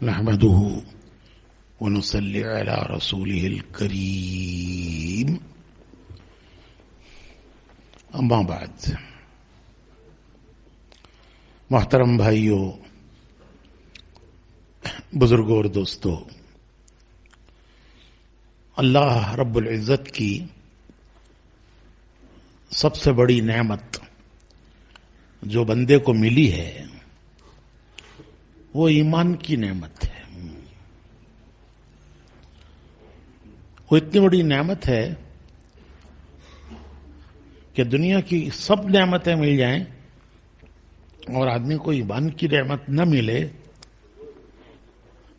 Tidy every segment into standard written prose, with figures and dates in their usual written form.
نحمده ونصلي على رسوله الكريم اما بعد. محترم بھائیوں، بزرگوں اور دوستوں، اللہ رب العزت کی سب سے بڑی نعمت جو بندے کو ملی ہے وہ ایمان کی نعمت ہے. وہ اتنی بڑی نعمت ہے کہ دنیا کی سب نعمتیں مل جائیں اور آدمی کو ایمان کی نعمت نہ ملے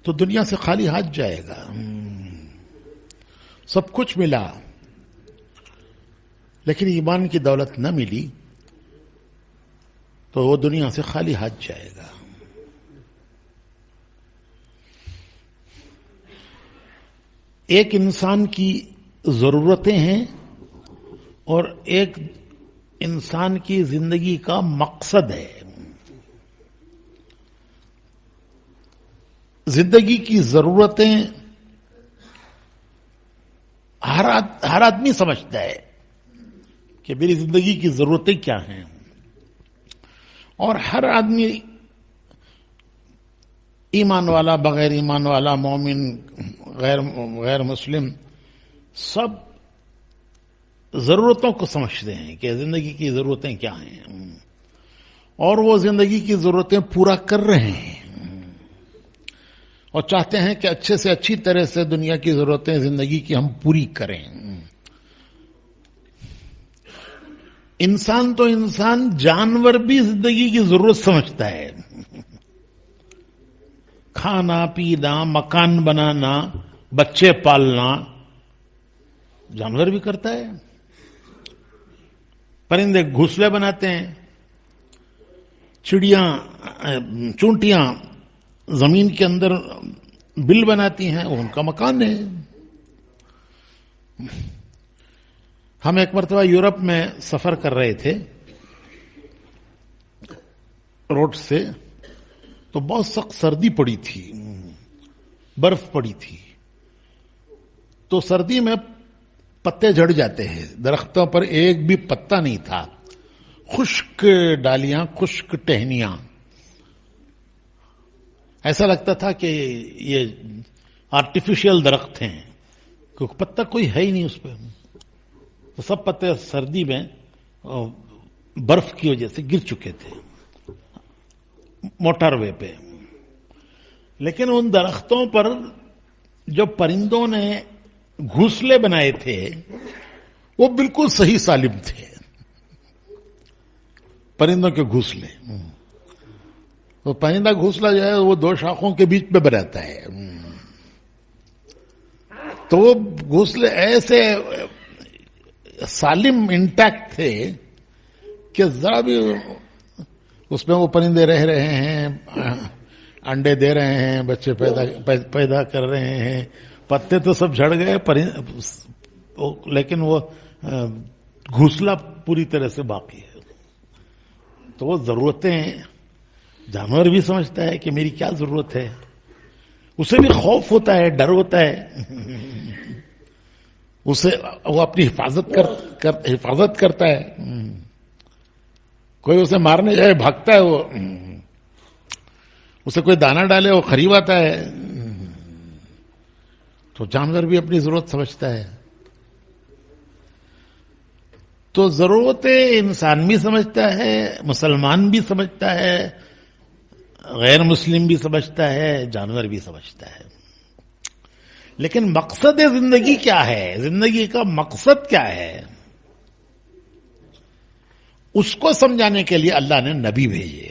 تو دنیا سے خالی ہاتھ جائے گا. سب کچھ ملا لیکن ایمان کی دولت نہ ملی تو وہ دنیا سے خالی ہاتھ جائے گا. ایک انسان کی ضرورتیں ہیں اور ایک انسان کی زندگی کا مقصد ہے. زندگی کی ضرورتیں ہر آدمی سمجھتا ہے کہ میری زندگی کی ضرورتیں کیا ہیں، اور ہر آدمی ایمان والا، بغیر ایمان والا، مومن، غیر مسلم، سب ضرورتوں کو سمجھتے ہیں کہ زندگی کی ضرورتیں کیا ہیں، اور وہ زندگی کی ضرورتیں پورا کر رہے ہیں اور چاہتے ہیں کہ اچھے سے اچھی طرح سے دنیا کی ضرورتیں زندگی کی ہم پوری کریں. انسان تو انسان، جانور بھی زندگی کی ضرورت سمجھتا ہے. کھانا پینا، مکان بنانا، بچے پالنا جانور بھی کرتا ہے. پرندے گھونسلے بناتے ہیں، چونٹیاں زمین کے اندر بل بناتی ہیں، وہ ان کا مکان ہے. ہم ایک مرتبہ یورپ میں سفر کر رہے تھے روڈ سے، تو بہت سخت سردی پڑی تھی، برف پڑی تھی. تو سردی میں پتے جھڑ جاتے ہیں، درختوں پر ایک بھی پتا نہیں تھا، خشک ڈالیاں، خشک ٹہنیاں. ایسا لگتا تھا کہ یہ آرٹیفیشل درخت ہیں، کیونکہ پتا کوئی ہے ہی نہیں اس پہ. تو سب پتے سردی میں برف کی وجہ سے گر چکے تھے موٹر وے پہ. لیکن ان درختوں پر جو پرندوں نے گھونسلے بنائے تھے وہ بالکل صحیح سالم تھے. پرندوں کے گھونسلے، وہ پرندہ گھونسلہ جو ہے وہ دو شاخوں کے بیچ میں بناتا ہے، تو وہ گھونسلے ایسے سالم انٹیکٹ تھے کہ ذرا بھی اس میں وہ پرندے رہ رہے ہیں، انڈے دے رہے ہیں، بچے پیدا کر رہے ہیں. پتے تو سب جھڑ گئے لیکن وہ گھونسلہ پوری طرح سے باقی ہے. تو وہ ضرورتیں جانور بھی سمجھتا ہے کہ میری کیا ضرورت ہے. اسے بھی خوف ہوتا ہے، ڈر ہوتا ہے، اسے وہ اپنی حفاظت کرتا ہے. کوئی اسے مارنے جائے بھاگتا ہے، وہ اسے کوئی دانہ ڈالے وہ قریب آتا ہے. تو جانور بھی اپنی ضرورت سمجھتا ہے. تو ضرورتیں انسان بھی سمجھتا ہے، مسلمان بھی سمجھتا ہے، غیر مسلم بھی سمجھتا ہے، جانور بھی سمجھتا ہے. لیکن مقصد زندگی کیا ہے؟ زندگی کا مقصد کیا ہے؟ اس کو سمجھانے کے لیے اللہ نے نبی بھیجے.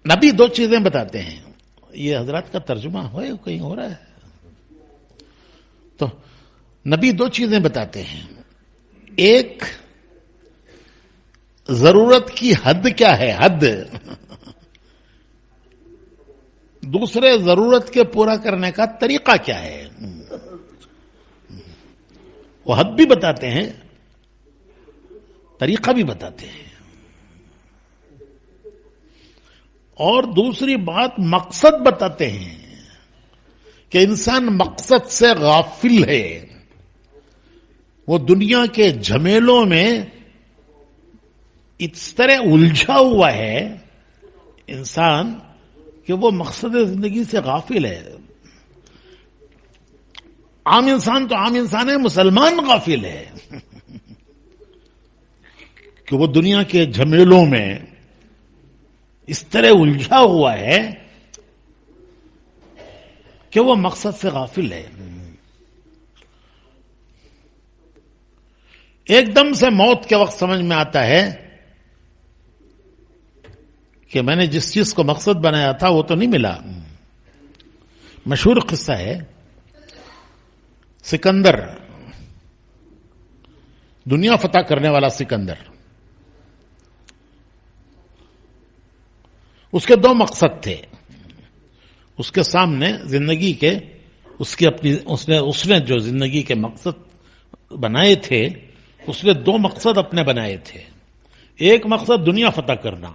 نبی دو چیزیں بتاتے ہیں. یہ حضرات کا ترجمہ کہیں ہو رہا ہے؟ تو نبی دو چیزیں بتاتے ہیں. ایک، ضرورت کی حد کیا ہے، حد. دوسرے، ضرورت کے پورا کرنے کا طریقہ کیا ہے. وہ حد بھی بتاتے ہیں، طریقہ بھی بتاتے ہیں. اور دوسری بات مقصد بتاتے ہیں کہ انسان مقصد سے غافل ہے. وہ دنیا کے جھمیلوں میں اس طرح الجھا ہوا ہے انسان کہ وہ مقصد زندگی سے غافل ہے. عام انسان تو عام انسان ہے, مسلمان غافل ہے کہ وہ دنیا کے جھمیلوں میں اس طرح الجھا ہوا ہے کہ وہ مقصد سے غافل ہے. ایک دم سے موت کے وقت سمجھ میں آتا ہے کہ میں نے جس چیز کو مقصد بنایا تھا وہ تو نہیں ملا. مشہور قصہ ہے, سکندر, دنیا فتح کرنے والا سکندر, اس کے دو مقصد تھے. اس کے سامنے زندگی کے اس نے جو زندگی کے مقصد بنائے تھے, اس نے دو مقصد اپنے بنائے تھے. ایک مقصد دنیا فتح کرنا,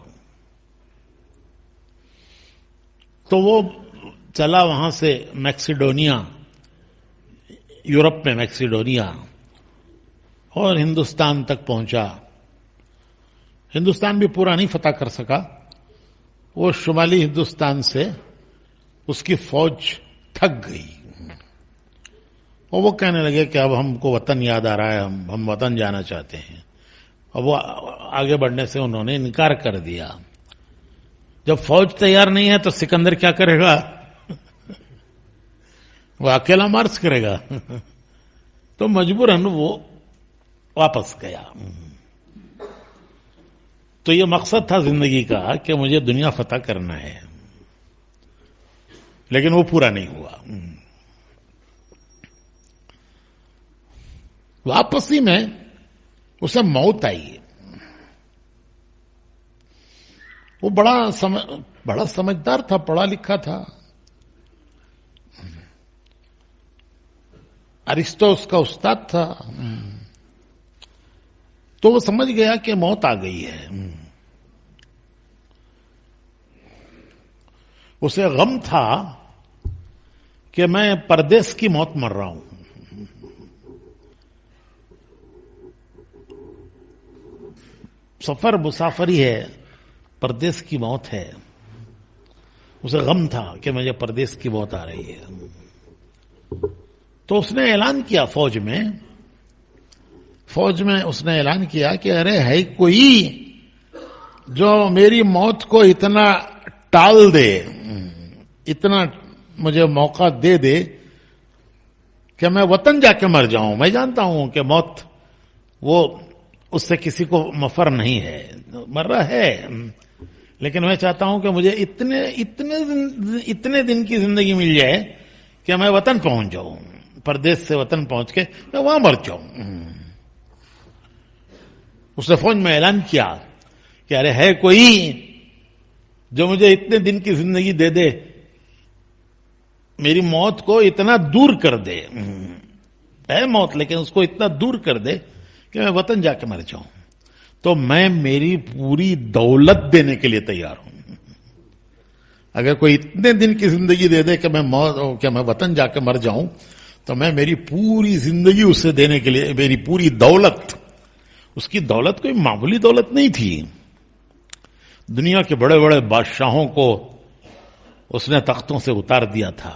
تو وہ چلا وہاں سے میکسیڈونیا, یورپ میں میکسیڈونیا, اور ہندوستان تک پہنچا. ہندوستان بھی پورا نہیں فتح کر سکا. وہ شمالی ہندوستان سے اس کی فوج تھک گئی اور وہ کہنے لگے کہ اب ہم کو وطن یاد آ رہا ہے, ہم وطن جانا چاہتے ہیں. اب وہ آگے بڑھنے سے انہوں نے انکار کر دیا. جب فوج تیار نہیں ہے تو سکندر کیا کرے گا؟ وہ اکیلا مارچ کرے گا. تو مجبوراً وہ واپس گیا. تو یہ مقصد تھا زندگی کا کہ مجھے دنیا فتح کرنا ہے, لیکن وہ پورا نہیں ہوا. واپسی میں اسے موت آئی. وہ بڑا سمجھدار تھا, پڑھا لکھا تھا. ارسطو اس کا استاد تھا. تو وہ سمجھ گیا کہ موت آ گئی ہے. اسے غم تھا کہ میں پردیس کی موت مر رہا ہوں. سفر مسافری ہے, پردیس کی موت ہے. اسے غم تھا کہ مجھے پردیس کی موت آ رہی ہے. تو اس نے اعلان کیا فوج میں اس نے اعلان کیا کہ ارے ہے کوئی جو میری موت کو اتنا ٹال دے, اتنا مجھے موقع دے دے کہ میں وطن جا کے مر جاؤں. میں جانتا ہوں کہ موت وہ اس سے کسی کو مفر نہیں ہے, مر رہا ہے, لیکن میں چاہتا ہوں کہ مجھے اتنے دن کی زندگی مل جائے کہ میں وطن پہنچ جاؤں, پردیس سے وطن پہنچ کے میں وہاں مر جاؤں. اس نے فوج میں اعلان کیا کہ ارے ہے کوئی جو مجھے اتنے دن کی زندگی دے دے, میری موت کو اتنا دور کر دے. ہے موت, لیکن اس کو اتنا دور کر دے کہ میں وطن جا کے مر جاؤں. تو میں میری پوری دولت دینے کے لیے تیار ہوں. اگر کوئی اتنے دن کی زندگی دے دے کہ میں وطن جا کے مر جاؤں, تو میں میری پوری زندگی اسے دینے کے لیے, میری پوری دولت. اس کی دولت کوئی معمولی دولت نہیں تھی. دنیا کے بڑے بڑے بادشاہوں کو اس نے تختوں سے اتار دیا تھا,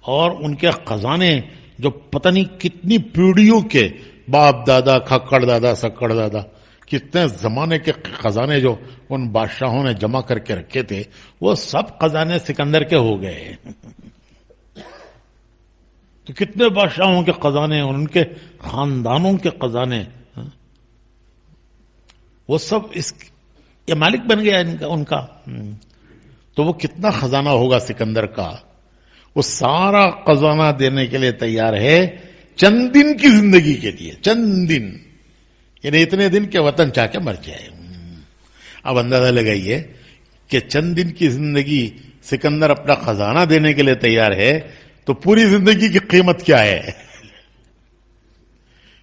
اور ان کے خزانے جو پتہ نہیں کتنی پیڑھیوں کے, باپ دادا, کھکڑ دادا, سکڑ دادا, کتنے زمانے کے خزانے جو ان بادشاہوں نے جمع کر کے رکھے تھے, وہ سب خزانے سکندر کے ہو گئے. تو کتنے بادشاہوں کے خزانے, ان کے خاندانوں کے خزانے, وہ سب یہ مالک بن گیا ان کا. تو وہ کتنا خزانہ ہوگا سکندر کا, وہ سارا خزانہ دینے کے لیے تیار ہے چند دن کی زندگی کے لیے. چند دن, یعنی اتنے دن کے وطن چاہ کے مر جائے. اب اندازہ لگائیے کہ چند دن کی زندگی سکندر اپنا خزانہ دینے کے لیے تیار ہے, تو پوری زندگی کی قیمت کیا ہے؟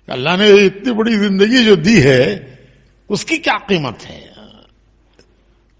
اللہ نے اتنی بڑی زندگی جو دی ہے اس کی کیا قیمت ہے؟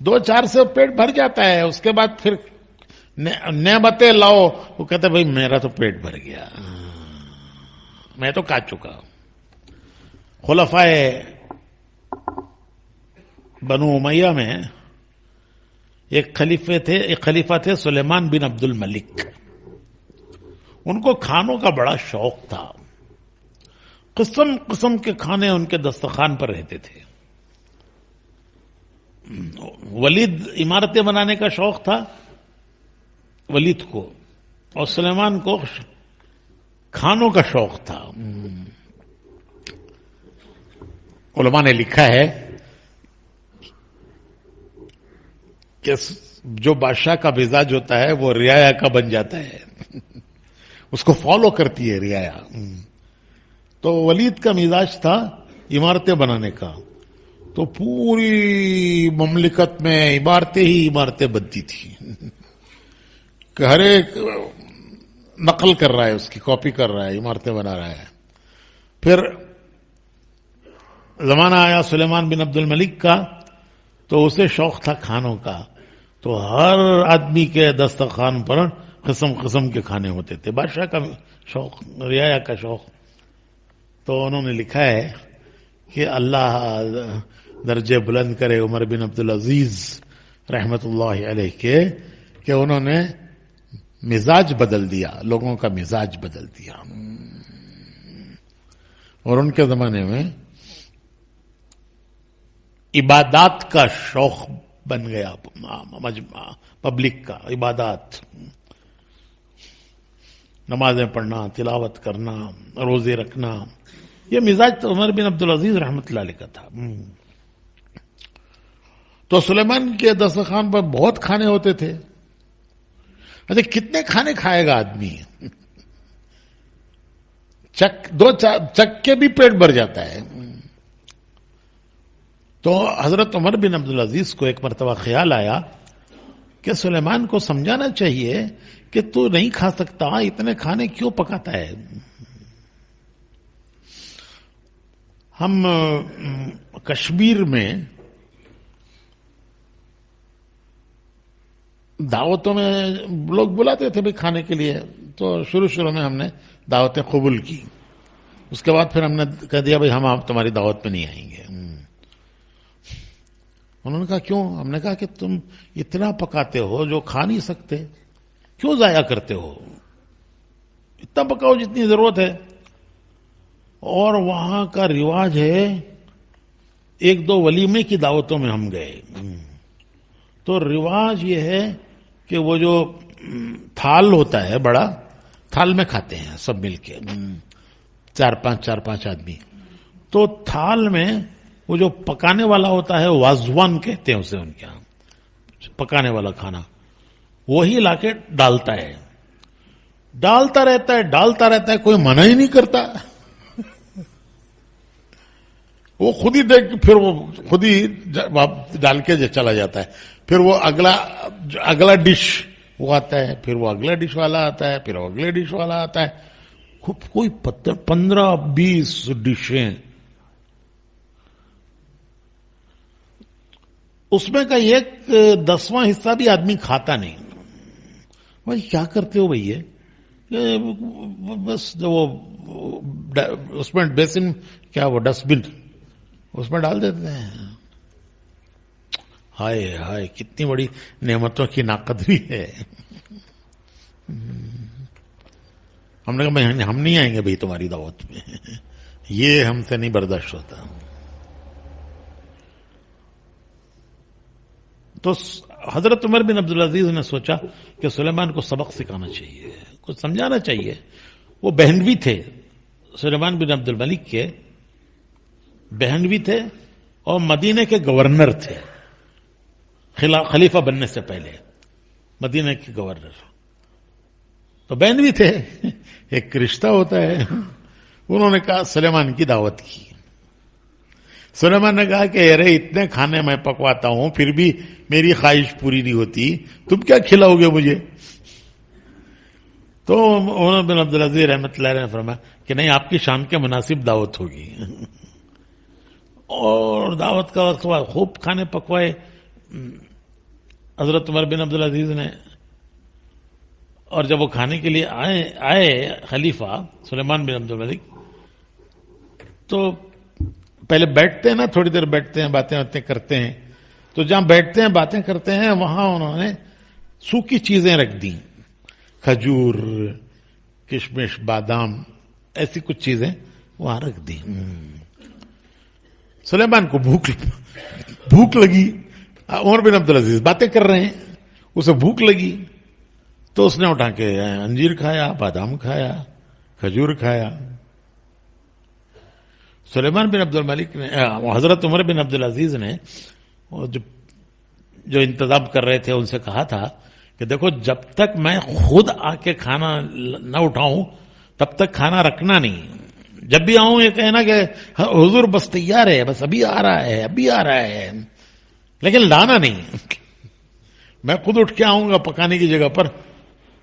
2-4 سے پیٹ بھر جاتا ہے. اس کے بعد پھر نعمتیں لاؤ. وہ کہتے بھائی میرا تو پیٹ بھر گیا, میں تو کھا چکا. خلفائے بنو امیہ میں ایک خلیفہ تھے سلیمان بن عبد الملک. ان کو کھانوں کا بڑا شوق تھا. قسم قسم کے کھانے ان کے دسترخوان پر رہتے تھے. ولید عمارتیں بنانے کا شوق تھا ولید کو, اور سلیمان کو کھانوں کا شوق تھا. علماء نے لکھا ہے کہ جو بادشاہ کا مزاج ہوتا ہے وہ رعایا کا بن جاتا ہے, اس کو فالو کرتی ہے رعایا. تو ولید کا مزاج تھا عمارتیں بنانے کا, تو پوری مملکت میں عمارتیں ہی عمارتیں بنتی تھی. کہ ہر ایک نقل کر رہا ہے, اس کی کاپی کر رہا ہے, عمارتیں بنا رہا ہے. پھر زمانہ آیا سلیمان بن عبد الملک کا, تو اسے شوق تھا کھانوں کا. تو ہر آدمی کے دسترخوان پر قسم قسم کے کھانے ہوتے تھے. بادشاہ کا شوق, رعایا کا شوق. تو انہوں نے لکھا ہے کہ اللہ درجے بلند کرے عمر بن عبدالعزیز رحمت اللہ علیہ کے, کہ انہوں نے مزاج بدل دیا, لوگوں کا مزاج بدل دیا. اور ان کے زمانے میں عبادات کا شوق بن گیا پبلک کا. عبادات, نمازیں پڑھنا, تلاوت کرنا, روزے رکھنا, یہ مزاج تو عمر بن عبدالعزیز رحمت اللہ علیہ کا تھا. تو سلیمان کے دسترخوان پر بہت کھانے ہوتے تھے. اچھا کتنے کھانے کھائے گا آدمی؟ دو چک کے بھی پیٹ بھر جاتا ہے. تو حضرت عمر بن عبدالعزیز کو ایک مرتبہ خیال آیا کہ سلیمان کو سمجھانا چاہیے کہ تو نہیں کھا سکتا, اتنے کھانے کیوں پکاتا ہے. ہم کشمیر میں دعوتوں میں لوگ بلاتے تھے بھی کھانے کے لیے, تو شروع میں ہم نے دعوتیں قبول کی. اس کے بعد پھر ہم نے کہہ دیا بھائی ہم آپ تمہاری دعوت میں نہیں آئیں گے. انہوں نے کہا کیوں؟ ہم نے کہا کہ تم اتنا پکاتے ہو جو کھا نہیں سکتے, کیوں ضائع کرتے ہو؟ اتنا پکاؤ جتنی ضرورت ہے. اور وہاں کا رواج ہے, 1-2 ولیمے کی دعوتوں میں ہم گئے, تو رواج یہ ہے کہ وہ جو تھال ہوتا ہے بڑا, تھال میں کھاتے ہیں سب مل کے, 4-5 آدمی. تو تھال میں وہ جو پکانے والا ہوتا ہے وازوان کہتے ہیں اسے ان کے یہاں, پکانے والا کھانا, وہی لا کے ڈالتا ہے, ڈالتا رہتا ہے, کوئی منع ہی نہیں کرتا. وہ خود ہی دیکھ, پھر وہ خود ہی ڈال کے چلا جاتا ہے. پھر وہ اگلا ڈش وہ آتا ہے, پھر وہ اگلا ڈش والا آتا ہے, پھر وہ اگلے ڈش والا آتا ہے. کوئی 15-20 ڈشیں, اس میں کا 1/10واں حصہ بھی آدمی کھاتا نہیں. بھائی کیا کرتے ہو بھائی؟ یہ بس وہ اس میں بیسن, کیا وہ ڈسٹ بن, اس میں ڈال دیتے ہیں. ہائے ہائے کتنی بڑی نعمتوں کی ناقدری ہے. ہم نے کہا ہم نہیں آئیں گے بھائی تمہاری دعوت میں, یہ ہم سے نہیں برداشت ہوتا. تو حضرت عمر بن عبدالعزیز نے سوچا کہ سلیمان کو سبق سکھانا چاہیے, کچھ سمجھانا چاہیے. وہ بہنوی تھے, سلیمان بن عبد الملک کے بہنوی تھے اور مدینے کے گورنر تھے, خلیفہ بننے سے پہلے مدینے کے گورنر. تو بہنوی تھے, ایک رشتہ ہوتا ہے. انہوں نے کہا سلیمان کی دعوت کی. سلیمان نے کہا کہ ارے اتنے کھانے میں پکواتا ہوں پھر بھی میری خواہش پوری نہیں ہوتی, تم کیا کھلاؤ گے مجھے؟ تو عمر بن عبدالعزیز رحمۃ اللہ علیہ نے فرمایا کہ نہیں, آپ کی شان کے مناسب دعوت ہوگی. اور دعوت کا وقت ہوا, خوب کھانے پکوائے. حضرت عمر بن عبدالعزیز نے، اور جب وہ کھانے کے لیے آئے خلیفہ سلیمان بن عبدالملک، تو پہلے بیٹھتے ہیں نا، تھوڑی دیر بیٹھتے ہیں، باتیں کرتے ہیں. تو جہاں بیٹھتے ہیں باتیں کرتے ہیں وہاں انہوں نے سوکھی چیزیں رکھ دی، کھجور، کشمش، بادام، ایسی کچھ چیزیں وہاں رکھ دی. سلیمان کو بھوک لگی. عمر بن عبدالعزیز باتیں کر رہے ہیں، اسے بھوک لگی تو اس نے اٹھا کے انجیر کھایا، بادام کھایا، کھجور کھایا. سلیمان بن عبدالملک نے، حضرت عمر بن عبدالعزیز نے جو انتظام کر رہے تھے ان سے کہا تھا کہ دیکھو جب تک میں خود آ کے کھانا نہ اٹھاؤں تب تک کھانا رکھنا نہیں. جب بھی آؤں یہ کہنا کہ حضور بس تیار ہے، بس ابھی آ رہا ہے، ابھی آ رہا ہے، لیکن لانا نہیں. میں خود اٹھ کے آؤں گا پکانے کی جگہ پر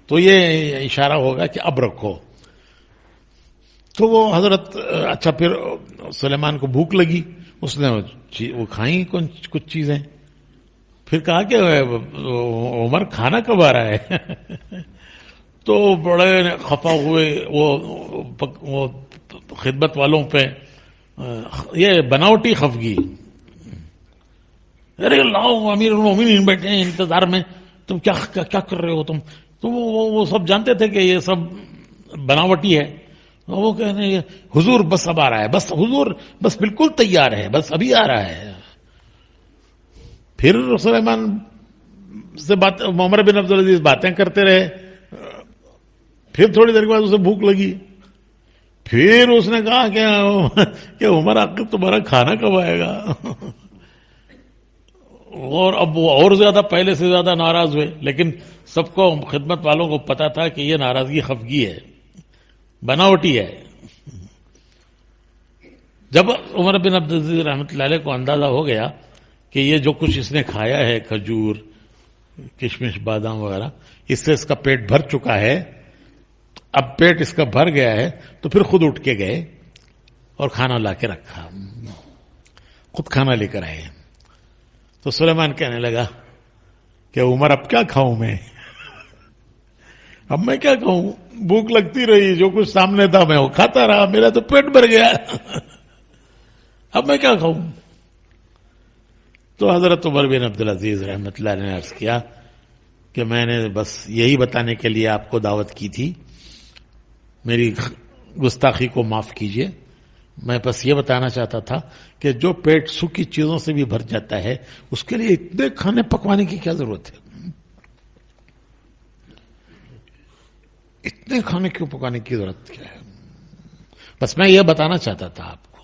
تو یہ اشارہ ہوگا کہ اب رکھو. تو وہ حضرت، اچھا پھر سلیمان کو بھوک لگی، اس نے وہ کھائیں کچھ چیزیں. پھر کہا کہ عمر کھانا کب آ رہا ہے؟ تو بڑے خفا ہوئے وہ خدمت والوں پہ، یہ بناوٹی خفگی. ارے لاؤ، امیر المومنین بیٹھے ہیں انتظار میں، تم کیا کر رہے ہو تم؟ تو وہ سب جانتے تھے کہ یہ سب بناوٹی ہے. وہ کہنے حضور بس اب آ رہا ہے، بس حضور بس بالکل تیار ہے، بس ابھی آ رہا ہے. پھر سلیمان سے عمر بن عبدالعزیز باتیں کرتے رہے. پھر تھوڑی دیر کے بعد اسے بھوک لگی. پھر اس نے کہا کہ عمر آخر تمہارا کھانا کب آئے گا؟ اور اب وہ اور زیادہ، پہلے سے زیادہ ناراض ہوئے. لیکن سب کو، خدمت والوں کو پتا تھا کہ یہ ناراضگی خفگی ہے، بناوٹی ہے. جب عمر بن عبدالعزیز رحمۃ اللہ علیہ کو اندازہ ہو گیا کہ یہ جو کچھ اس نے کھایا ہے، کھجور، کشمش، بادام وغیرہ، اس سے اس کا پیٹ بھر چکا ہے، اب پیٹ اس کا بھر گیا ہے، تو پھر خود اٹھ کے گئے اور کھانا لا کے رکھا، خود کھانا لے کر آئے. تو سلیمان کہنے لگا کہ عمر اب کیا کھاؤں میں؟ اب میں کیا کھاؤں؟ بھوک لگتی رہی، جو کچھ سامنے تھا میں وہ کھاتا رہا، میرا تو پیٹ بھر گیا، اب میں کیا کھاؤں؟ تو حضرت عمر بن عبدالعزیز رحمۃ اللہ نے عرض کیا کہ میں نے بس یہی بتانے کے لیے آپ کو دعوت کی تھی، میری گستاخی کو معاف کیجیے. میں بس یہ بتانا چاہتا تھا کہ جو پیٹ سوکھی چیزوں سے بھی بھر جاتا ہے اس کے لیے اتنے کھانے پکوانے کی کیا ضرورت ہے؟ اتنے کھانے کیوں پکانے کی ضرورت کیا ہے؟ بس میں یہ بتانا چاہتا تھا آپ کو.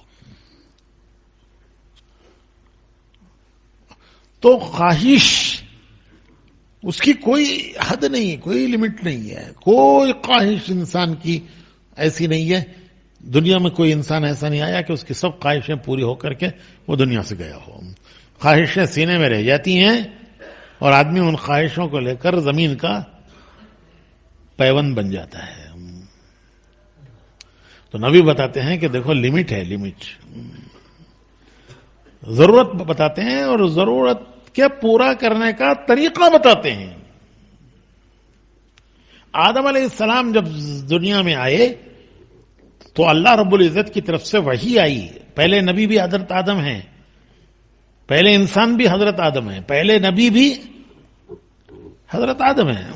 تو خواہش، اس کی کوئی حد نہیں، کوئی لمٹ نہیں ہے. کوئی خواہش انسان کی ایسی نہیں ہے. دنیا میں کوئی انسان ایسا نہیں آیا کہ اس کی سب خواہشیں پوری ہو کر کے وہ دنیا سے گیا ہو. خواہشیں سینے میں رہ جاتی ہیں اور آدمی ان خواہشوں کو لے کر زمین کا پیون بن جاتا ہے. تو نبی بتاتے ہیں کہ دیکھو لمٹ ہے، لمٹ. ضرورت بتاتے ہیں اور ضرورت کے پورا کرنے کا طریقہ بتاتے ہیں. آدم علیہ السلام جب دنیا میں آئے تو اللہ رب العزت کی طرف سے وحی آئی. پہلے نبی بھی حضرت آدم ہیں، پہلے انسان بھی حضرت آدم ہیں، پہلے نبی بھی حضرت آدم ہیں.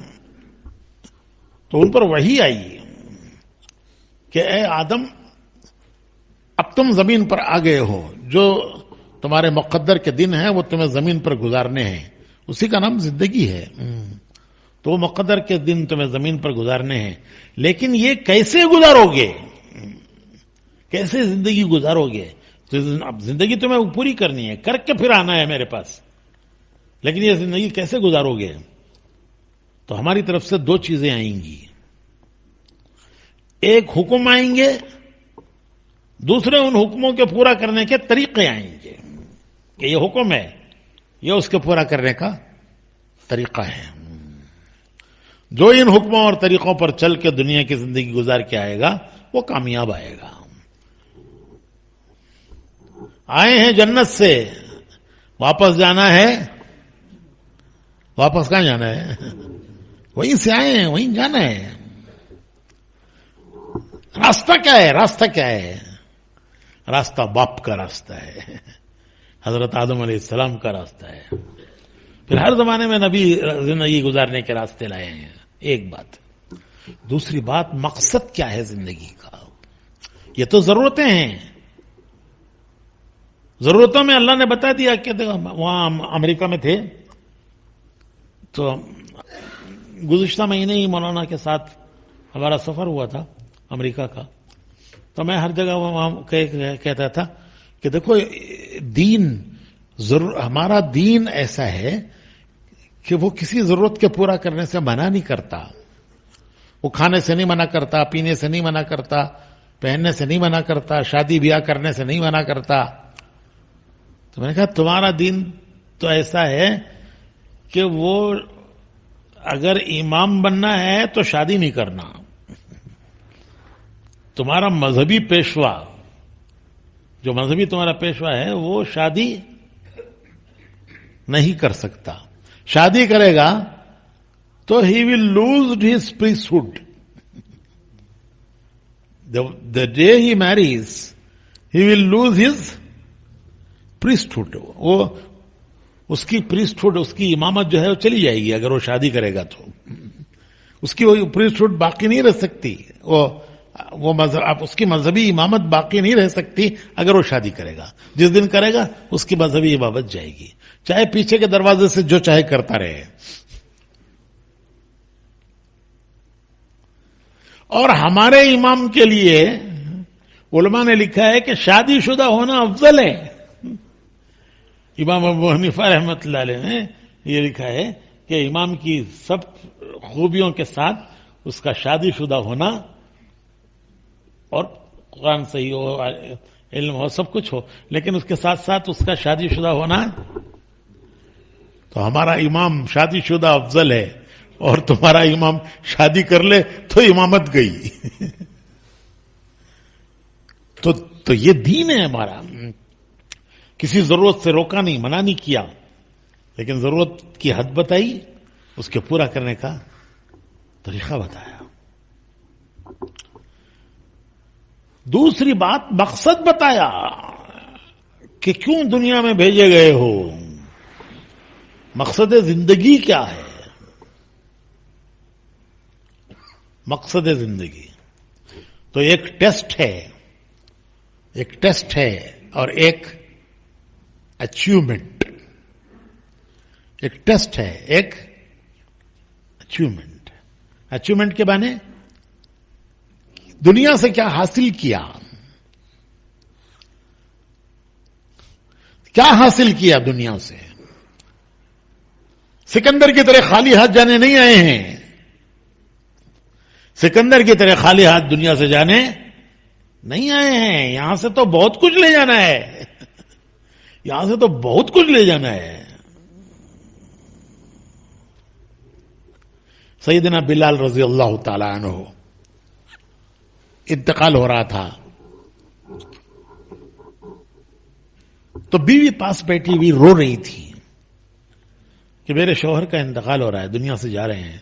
تو ان پر وحی آئی کہ اے آدم، اب تم زمین پر آ گئے ہو، جو تمہارے مقدر کے دن ہیں وہ تمہیں زمین پر گزارنے ہیں، اسی کا نام زندگی ہے. تو وہ مقدر کے دن تمہیں زمین پر گزارنے ہیں، لیکن یہ کیسے گزارو گے؟ کیسے زندگی گزارو گے؟ تو اب زندگی تمہیں پوری کرنی ہے، کر کے پھر آنا ہے میرے پاس، لیکن یہ زندگی کیسے گزارو گے؟ تو ہماری طرف سے دو چیزیں آئیں گی. ایک حکم آئیں گے، دوسرے ان حکموں کے پورا کرنے کے طریقے آئیں گے کہ یہ حکم ہے، یہ اس کے پورا کرنے کا طریقہ ہے. جو ان حکموں اور طریقوں پر چل کے دنیا کی زندگی گزار کے آئے گا وہ کامیاب آئے گا. آئے ہیں جنت سے، واپس جانا ہے واپس کہاں جانا ہے؟ وہیں سے آئے ہیں وہیں جانا ہے. راستہ کیا ہے؟ راستہ کیا ہے؟ راستہ باپ کا راستہ ہے, حضرت آدم علیہ السلام کا راستہ ہے. پھر ہر زمانے میں نبی زندگی گزارنے کے راستے لائے ہیں. ایک بات. دوسری بات, مقصد کیا ہے زندگی کا؟ یہ تو ضرورتیں ہیں. ضرورتوں میں اللہ نے بتا دیا کہ وہاں امریکہ میں تھے تو گزشتہ مہینے ہی مولانا کے ساتھ ہمارا سفر ہوا تھا امریکہ کا. تو میں ہر جگہ وہاں کہتا تھا کہ دیکھو دین ہمارا دین ایسا ہے کہ وہ کسی ضرورت کے پورا کرنے سے منع نہیں کرتا. وہ کھانے سے نہیں منع کرتا, پینے سے نہیں منع کرتا, پہننے سے نہیں منع کرتا, شادی بیاہ کرنے سے نہیں منع کرتا. تو میں نے کہا تمہارا دین تو ایسا ہے کہ وہ اگر امام بننا ہے تو شادی نہیں کرنا. تمہارا مذہبی پیشوا, جو مذہبی تمہارا پیشوا ہے, وہ شادی نہیں کر سکتا. شادی کرے گا تو he will lose his priesthood. The day he marries, he will lose his priesthood. وہ اس کی priesthood, اس کی امامت جو ہے وہ چلی جائے گی اگر وہ شادی کرے گا تو. اس کی وہ priesthood باقی نہیں رہ سکتی. وہ مذہب, اس کی مذہبی امامت باقی نہیں رہ سکتی اگر وہ شادی کرے گا. جس دن کرے گا اس کی مذہبی امامت جائے گی, چاہے پیچھے کے دروازے سے جو چاہے کرتا رہے. اور ہمارے امام کے لیے علماء نے لکھا ہے کہ شادی شدہ ہونا افضل ہے. امام ابو حنیفہ رحمۃ اللہ علیہ نے یہ لکھا ہے کہ امام کی سب خوبیوں کے ساتھ اس کا شادی شدہ ہونا, اور قرآن صحیح ہو, علم ہو, سب کچھ ہو, لیکن اس کے ساتھ ساتھ اس کا شادی شدہ ہونا. تو ہمارا امام شادی شدہ افضل ہے, اور تمہارا امام شادی کر لے تو امامت گئی. تو یہ دین ہے ہمارا. کسی ضرورت سے روکا نہیں, منع نہیں کیا, لیکن ضرورت کی حد بتائی, اس کے پورا کرنے کا طریقہ بتایا. دوسری بات, مقصد بتایا کہ کیوں دنیا میں بھیجے گئے ہو, مقصد زندگی کیا ہے. مقصد زندگی تو ایک ٹیسٹ ہے, اور ایک اچیومنٹ. ایک ٹیسٹ ہے, ایک اچیومنٹ. اچیومنٹ کے معنی دنیا سے کیا حاصل کیا, کیا حاصل کیا دنیا سے. سکندر کی طرح خالی ہاتھ جانے نہیں آئے ہیں. سکندر کی طرح خالی ہاتھ دنیا سے جانے نہیں آئے ہیں. یہاں سے تو بہت کچھ لے جانا ہے. یہاں سے تو بہت کچھ لے جانا ہے. سیدنا بلال رضی اللہ تعالی عنہ انتقال ہو رہا تھا, تو بیوی پاس بیٹھی ہوئی رو رہی تھی کہ میرے شوہر کا انتقال ہو رہا ہے, دنیا سے جا رہے ہیں.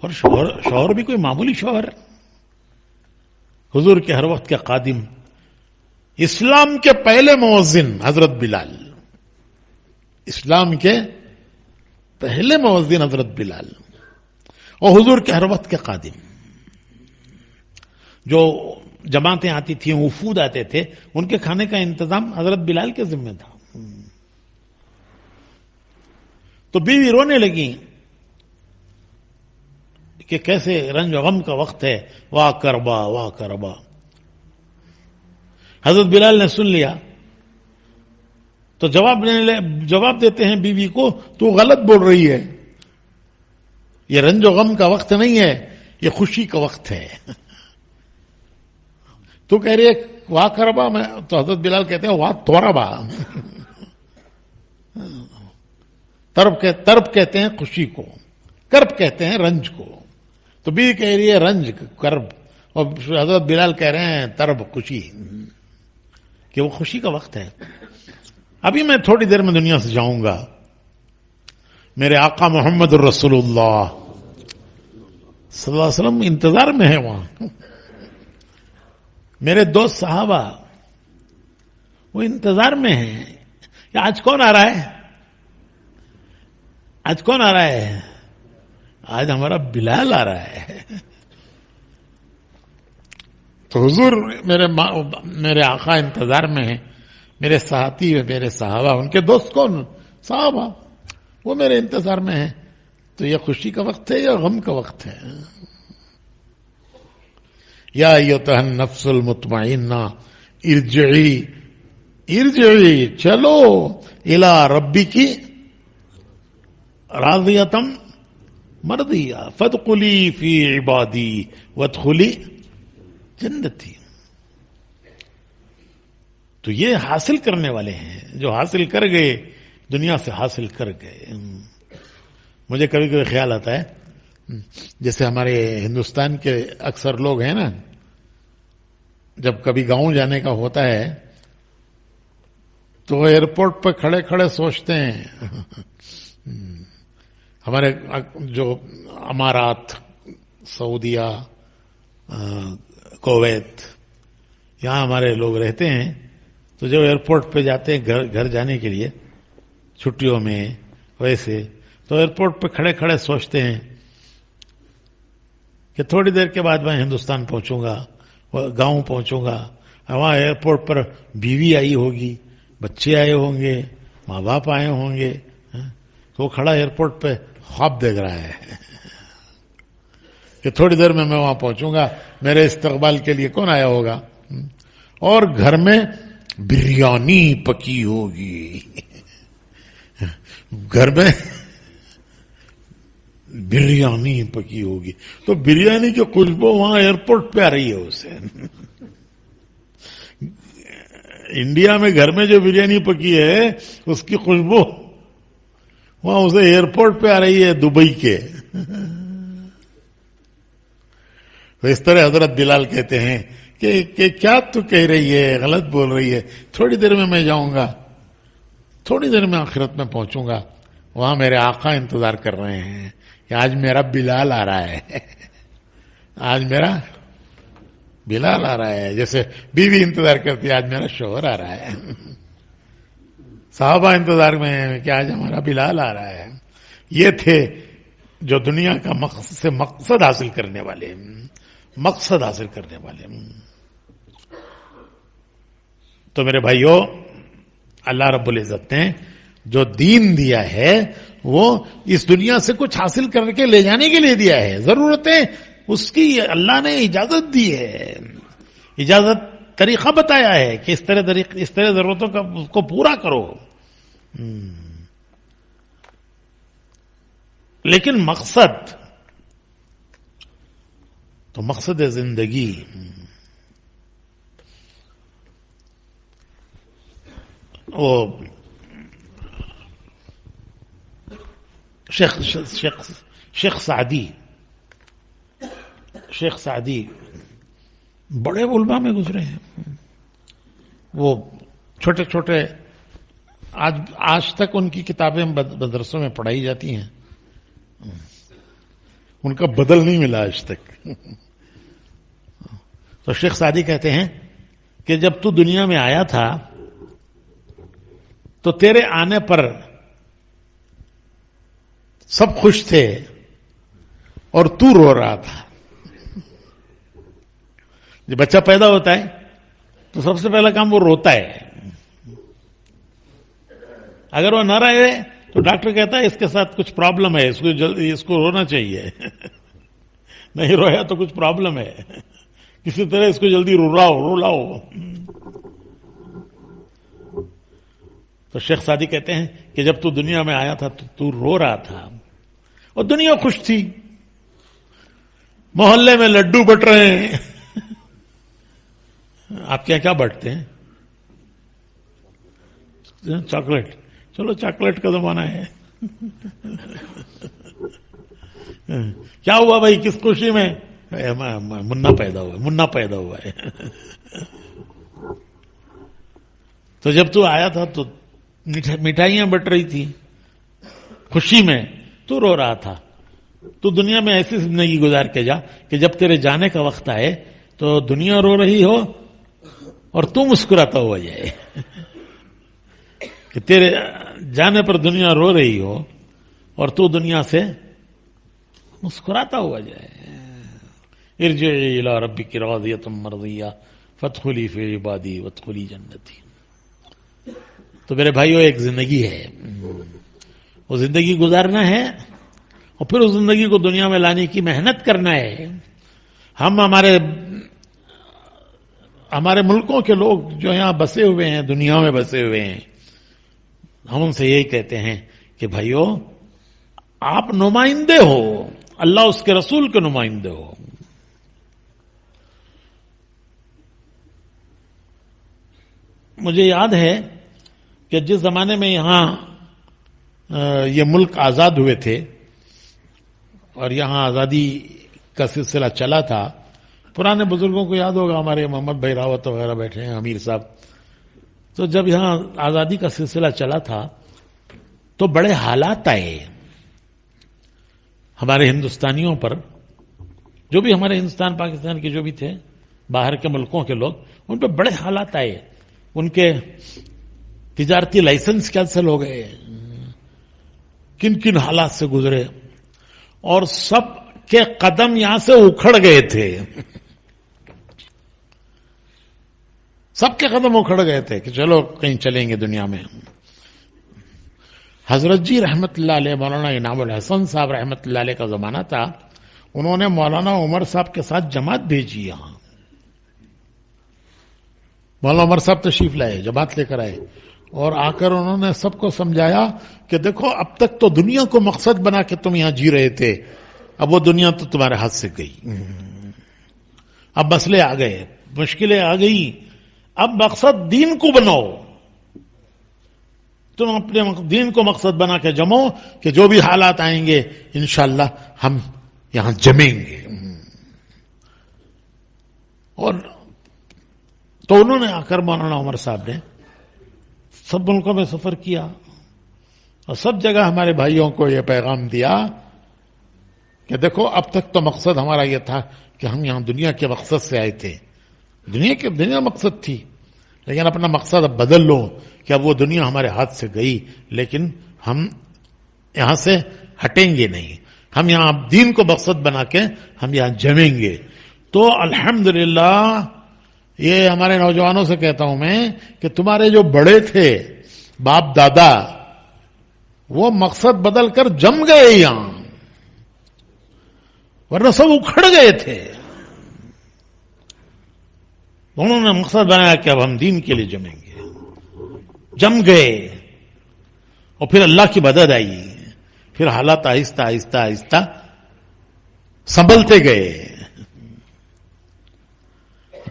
اور شوہر بھی کوئی معمولی شوہر, حضور کے ہر وقت کے خادم, اسلام کے پہلے مؤذن حضرت بلال, اسلام کے پہلے مؤذن حضرت بلال, اور حضور کے ہر وقت کے خادم. جو جماعتیں آتی تھیں, وفود آتے تھے, ان کے کھانے کا انتظام حضرت بلال کے ذمہ تھا. تو بیوی رونے لگی کہ کیسے رنج و غم کا وقت ہے, واہ کربا واہ کربا. حضرت بلال نے سن لیا تو جواب دیتے ہیں بیوی کو, تو غلط بول رہی ہے, یہ رنج و غم کا وقت نہیں ہے, یہ خوشی کا وقت ہے. تو کہہ رہی ہے واہ کربا, میں تو حضرت بلال کہتے ہیں واہ توربا. ترب کہتے ہیں خوشی کو, کرب کہتے ہیں رنج کو. تو بیوی کہہ رہی ہے رنج کرب, اور حضرت بلال کہہ رہے ہیں ترب خوشی, کہ وہ خوشی کا وقت ہے. ابھی میں تھوڑی دیر میں دنیا سے جاؤں گا, میرے آقا محمد الرسول اللہ صلی اللہ علیہ وسلم انتظار میں ہے وہاں. میرے دوست صحابہ وہ انتظار میں ہیں کہ آج کون آ رہا ہے, آج کون آ رہا ہے, آج ہمارا بلال آ رہا ہے. تو حضور میرے آقا انتظار میں ہیں, میرے ساتھی میرے صحابہ, ان کے دوست کون, صحابہ, وہ میرے انتظار میں ہیں. تو یہ خوشی کا وقت ہے یا غم کا وقت ہے؟ یا ایتھا النفس المطمئنہ ارجعی چلو الی ربکی راضیۃ مرضیہ فادخلی فی عبادی وادخلی جنتی. تو یہ حاصل کرنے والے ہیں جو حاصل کر گئے, دنیا سے حاصل کر گئے. مجھے کبھی کبھی خیال آتا ہے جیسے ہمارے ہندوستان کے اکثر لوگ ہیں نا, جب کبھی گاؤں جانے کا ہوتا ہے تو وہ ایئرپورٹ پہ کھڑے کھڑے سوچتے ہیں ہمارے جو امارات, سعودیہ, کویت, یہاں ہمارے لوگ رہتے ہیں, تو جب ایئرپورٹ پہ جاتے ہیں گھر جانے کے لیے چھٹیوں میں, ویسے تو ایئرپورٹ پہ کھڑے کھڑے سوچتے ہیں کہ تھوڑی دیر کے بعد میں ہندوستان پہنچوں گا, گاؤں پہنچوں گا, وہاں ایئرپورٹ پر بیوی آئی ہوگی, بچے آئے ہوں گے, ماں باپ آئے ہوں گے, تو وہ کھڑا ایئرپورٹ پہ خواب دیکھ رہا ہے کہ تھوڑی دیر میں وہاں پہنچوں گا, میرے استقبال کے لیے کون آیا ہوگا, اور گھر میں بریانی پکی ہوگی, گھر میں بریانی پکی ہوگی. تو بریانی کی خوشبو وہاں ایئرپورٹ پہ آ رہی ہے اسے. انڈیا میں گھر میں جو بریانی پکی ہے اس کی خوشبو وہاں اسے ایئرپورٹ پہ آ رہی ہے دبئی کے. تو اس طرح حضرت بلال کہتے ہیں کہ کیا تو کہہ رہی ہے, غلط بول رہی ہے, تھوڑی دیر میں جاؤں گا, تھوڑی دیر میں آخرت میں پہنچوں گا, وہاں میرے آقا انتظار کر رہے ہیں کہ آج میرا بلال آ رہا ہے, آج میرا بلال آ رہا ہے. جیسے بیوی انتظار کرتی ہے, آج میرا شوہر آ رہا ہے. صحابہ انتظار میں ہیں کہ آج ہمارا بلال آ رہا ہے. یہ تھے جو دنیا کا مقصد حاصل کرنے والے, مقصد حاصل کرنے والے. تو میرے بھائیوں, اللہ رب العزت نے جو دین دیا ہے وہ اس دنیا سے کچھ حاصل کر کے لے جانے کے لیے دیا ہے. ضرورتیں اس کی اللہ نے اجازت دی ہے, اجازت طریقہ بتایا ہے کہ اس طرح ضرورتوں کا کو پورا کرو. لیکن مقصد تو مقصد زندگی وہ شیخ سعدی بڑے علماء میں گزرے ہیں. وہ چھوٹے چھوٹے آج تک ان کی کتابیں مدرسوں میں پڑھائی جاتی ہیں, ان کا بدل نہیں ملا آج تک. تو شیخ سعدی کہتے ہیں کہ جب تو دنیا میں آیا تھا تو تیرے آنے پر سب خوش تھے اور تو رو رہا تھا. جب بچہ پیدا ہوتا ہے تو سب سے پہلا کام وہ روتا ہے. اگر وہ نہ رہے تو ڈاکٹر کہتا ہے اس کے ساتھ کچھ پرابلم ہے, اس کو رونا چاہیے. نہیں رویا تو کچھ پرابلم ہے, کسی طرح اس کو جلدی رولاؤ. تو شیخ سعدی کہتے ہیں کہ جب تو دنیا میں آیا تھا تو رو رہا تھا اور دنیا خوش تھی, محلے میں لڈو بٹ رہے ہیں. آپ کے یہاں کیا بٹتے ہیں؟ چاکلیٹ. چلو چاکلیٹ کا زمانہ ہے. کیا ہوا بھائی, کس خوشی میں؟ منا پیدا ہوا ہے. تو جب تو آیا تھا تو مٹھائیاں بٹ رہی تھی, خوشی میں تو رو رہا تھا. تو دنیا میں ایسی زندگی گزار کے جا کہ جب تیرے جانے کا وقت آئے تو دنیا رو رہی ہو اور تو مسکراتا ہوا جائے. کہ تیرے جانے پر دنیا رو رہی ہو اور تو دنیا سے مسکراتا ہوا جائے. ارجعی الی ربک راضیۃ مرضیہ فادخلی فی عبادی وادخلی جنتی. تو میرے بھائیو ایک زندگی ہے, وہ زندگی گزارنا ہے اور پھر اس زندگی کو دنیا میں لانے کی محنت کرنا ہے. ہم ہمارے ملکوں کے لوگ جو یہاں بسے ہوئے ہیں, دنیا میں بسے ہوئے ہیں, ہم ان سے یہی کہتے ہیں کہ بھائیو آپ نمائندے ہو, اللہ اس کے رسول کے نمائندے ہو. مجھے یاد ہے کہ جس زمانے میں یہاں یہ ملک آزاد ہوئے تھے اور یہاں آزادی کا سلسلہ چلا تھا, پرانے بزرگوں کو یاد ہوگا, ہمارے محمد بھائی راوت وغیرہ بیٹھے ہیں, امیر صاحب, تو جب یہاں آزادی کا سلسلہ چلا تھا تو بڑے حالات آئے ہمارے ہندوستانیوں پر. جو بھی ہمارے ہندوستان پاکستان کے جو بھی تھے, باہر کے ملکوں کے لوگ, ان پہ بڑے حالات آئے. ان کے تجارتی لائسنس کینسل ہو گئے, کن کن حالات سے گزرے, اور سب کے قدم یہاں سے اکھڑ گئے تھے. سب کے قدم اکھڑ گئے تھے کہ چلو کہیں چلیں گے دنیا میں. حضرت جی رحمت اللہ علیہ, مولانا انعام الحسن صاحب رحمت اللہ علیہ کا زمانہ تھا. انہوں نے مولانا عمر صاحب کے ساتھ جماعت بھیجی یہاں. مولانا عمر صاحب تشریف لائے, جماعت لے کر آئے, اور آ کر انہوں نے سب کو سمجھایا کہ دیکھو اب تک تو دنیا کو مقصد بنا کے تم یہاں جی رہے تھے, اب وہ دنیا تو تمہارے ہاتھ سے گئی. اب مسئلے آ گئے, مشکلیں آ گئی, اب مقصد دین کو بناؤ. تم اپنے دین کو مقصد بنا کے جمو کہ جو بھی حالات آئیں گے انشاءاللہ ہم یہاں جمیں گے. اور تو انہوں نے آ کر مولانا عمر صاحب نے سب ملکوں میں سفر کیا اور سب جگہ ہمارے بھائیوں کو یہ پیغام دیا کہ دیکھو اب تک تو مقصد ہمارا یہ تھا کہ ہم یہاں دنیا کے مقصد سے آئے تھے, دنیا مقصد تھی, لیکن اپنا مقصد اب بدل لو کہ اب وہ دنیا ہمارے ہاتھ سے گئی, لیکن ہم یہاں سے ہٹیں گے نہیں, ہم یہاں دین کو مقصد بنا کے ہم یہاں جمیں گے. تو الحمدللہ یہ ہمارے نوجوانوں سے کہتا ہوں میں کہ تمہارے جو بڑے تھے, باپ دادا, وہ مقصد بدل کر جم گئے یہاں, ورنہ سب اکھڑ گئے تھے. انہوں نے مقصد بنایا کہ اب ہم دین کے لیے جمیں گے, جم گئے, اور پھر اللہ کی مدد آئی, پھر حالات آہستہ آہستہ آہستہ سنبھلتے گئے.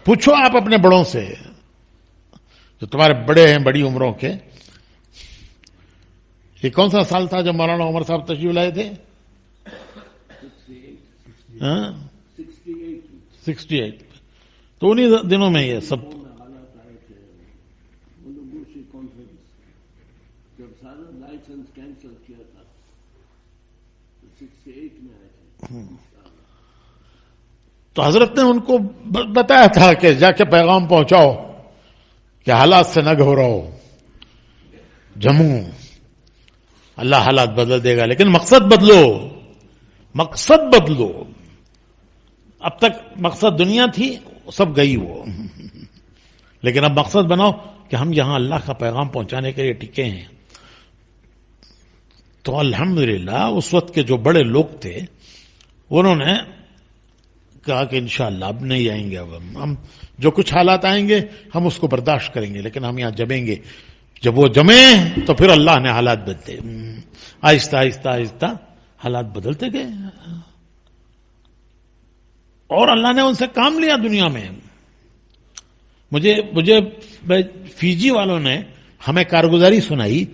پوچھو آپ اپنے بڑوں سے جو تمہارے بڑے ہیں, بڑی عمروں کے, یہ کون سا سال تھا جب مولانا عمر صاحب تشریف لائے تھے؟ 68. تو انہی دنوں میں یہ سب تو حضرت نے ان کو بتایا تھا کہ جا کے پیغام پہنچاؤ کہ حالات سے نہ گھبراؤ, جموں, اللہ حالات بدل دے گا, لیکن مقصد بدلو, مقصد بدلو. اب تک مقصد دنیا تھی, سب گئی وہ, لیکن اب مقصد بناؤ کہ ہم یہاں اللہ کا پیغام پہنچانے کے لیے ٹکے ہیں. تو الحمدللہ اس وقت کے جو بڑے لوگ تھے انہوں نے کہا کہ انشاءاللہ اب نہیں آئیں گے, اب ہم جو کچھ حالات آئیں گے ہم اس کو برداشت کریں گے, لیکن ہم یہاں جمیں گے. جب وہ جمیں تو پھر اللہ نے حالات بدلے, آہستہ آہستہ آہستہ حالات بدلتے گئے, اور اللہ نے ان سے کام لیا دنیا میں. مجھے فیجی والوں نے ہمیں کارگزاری سنائی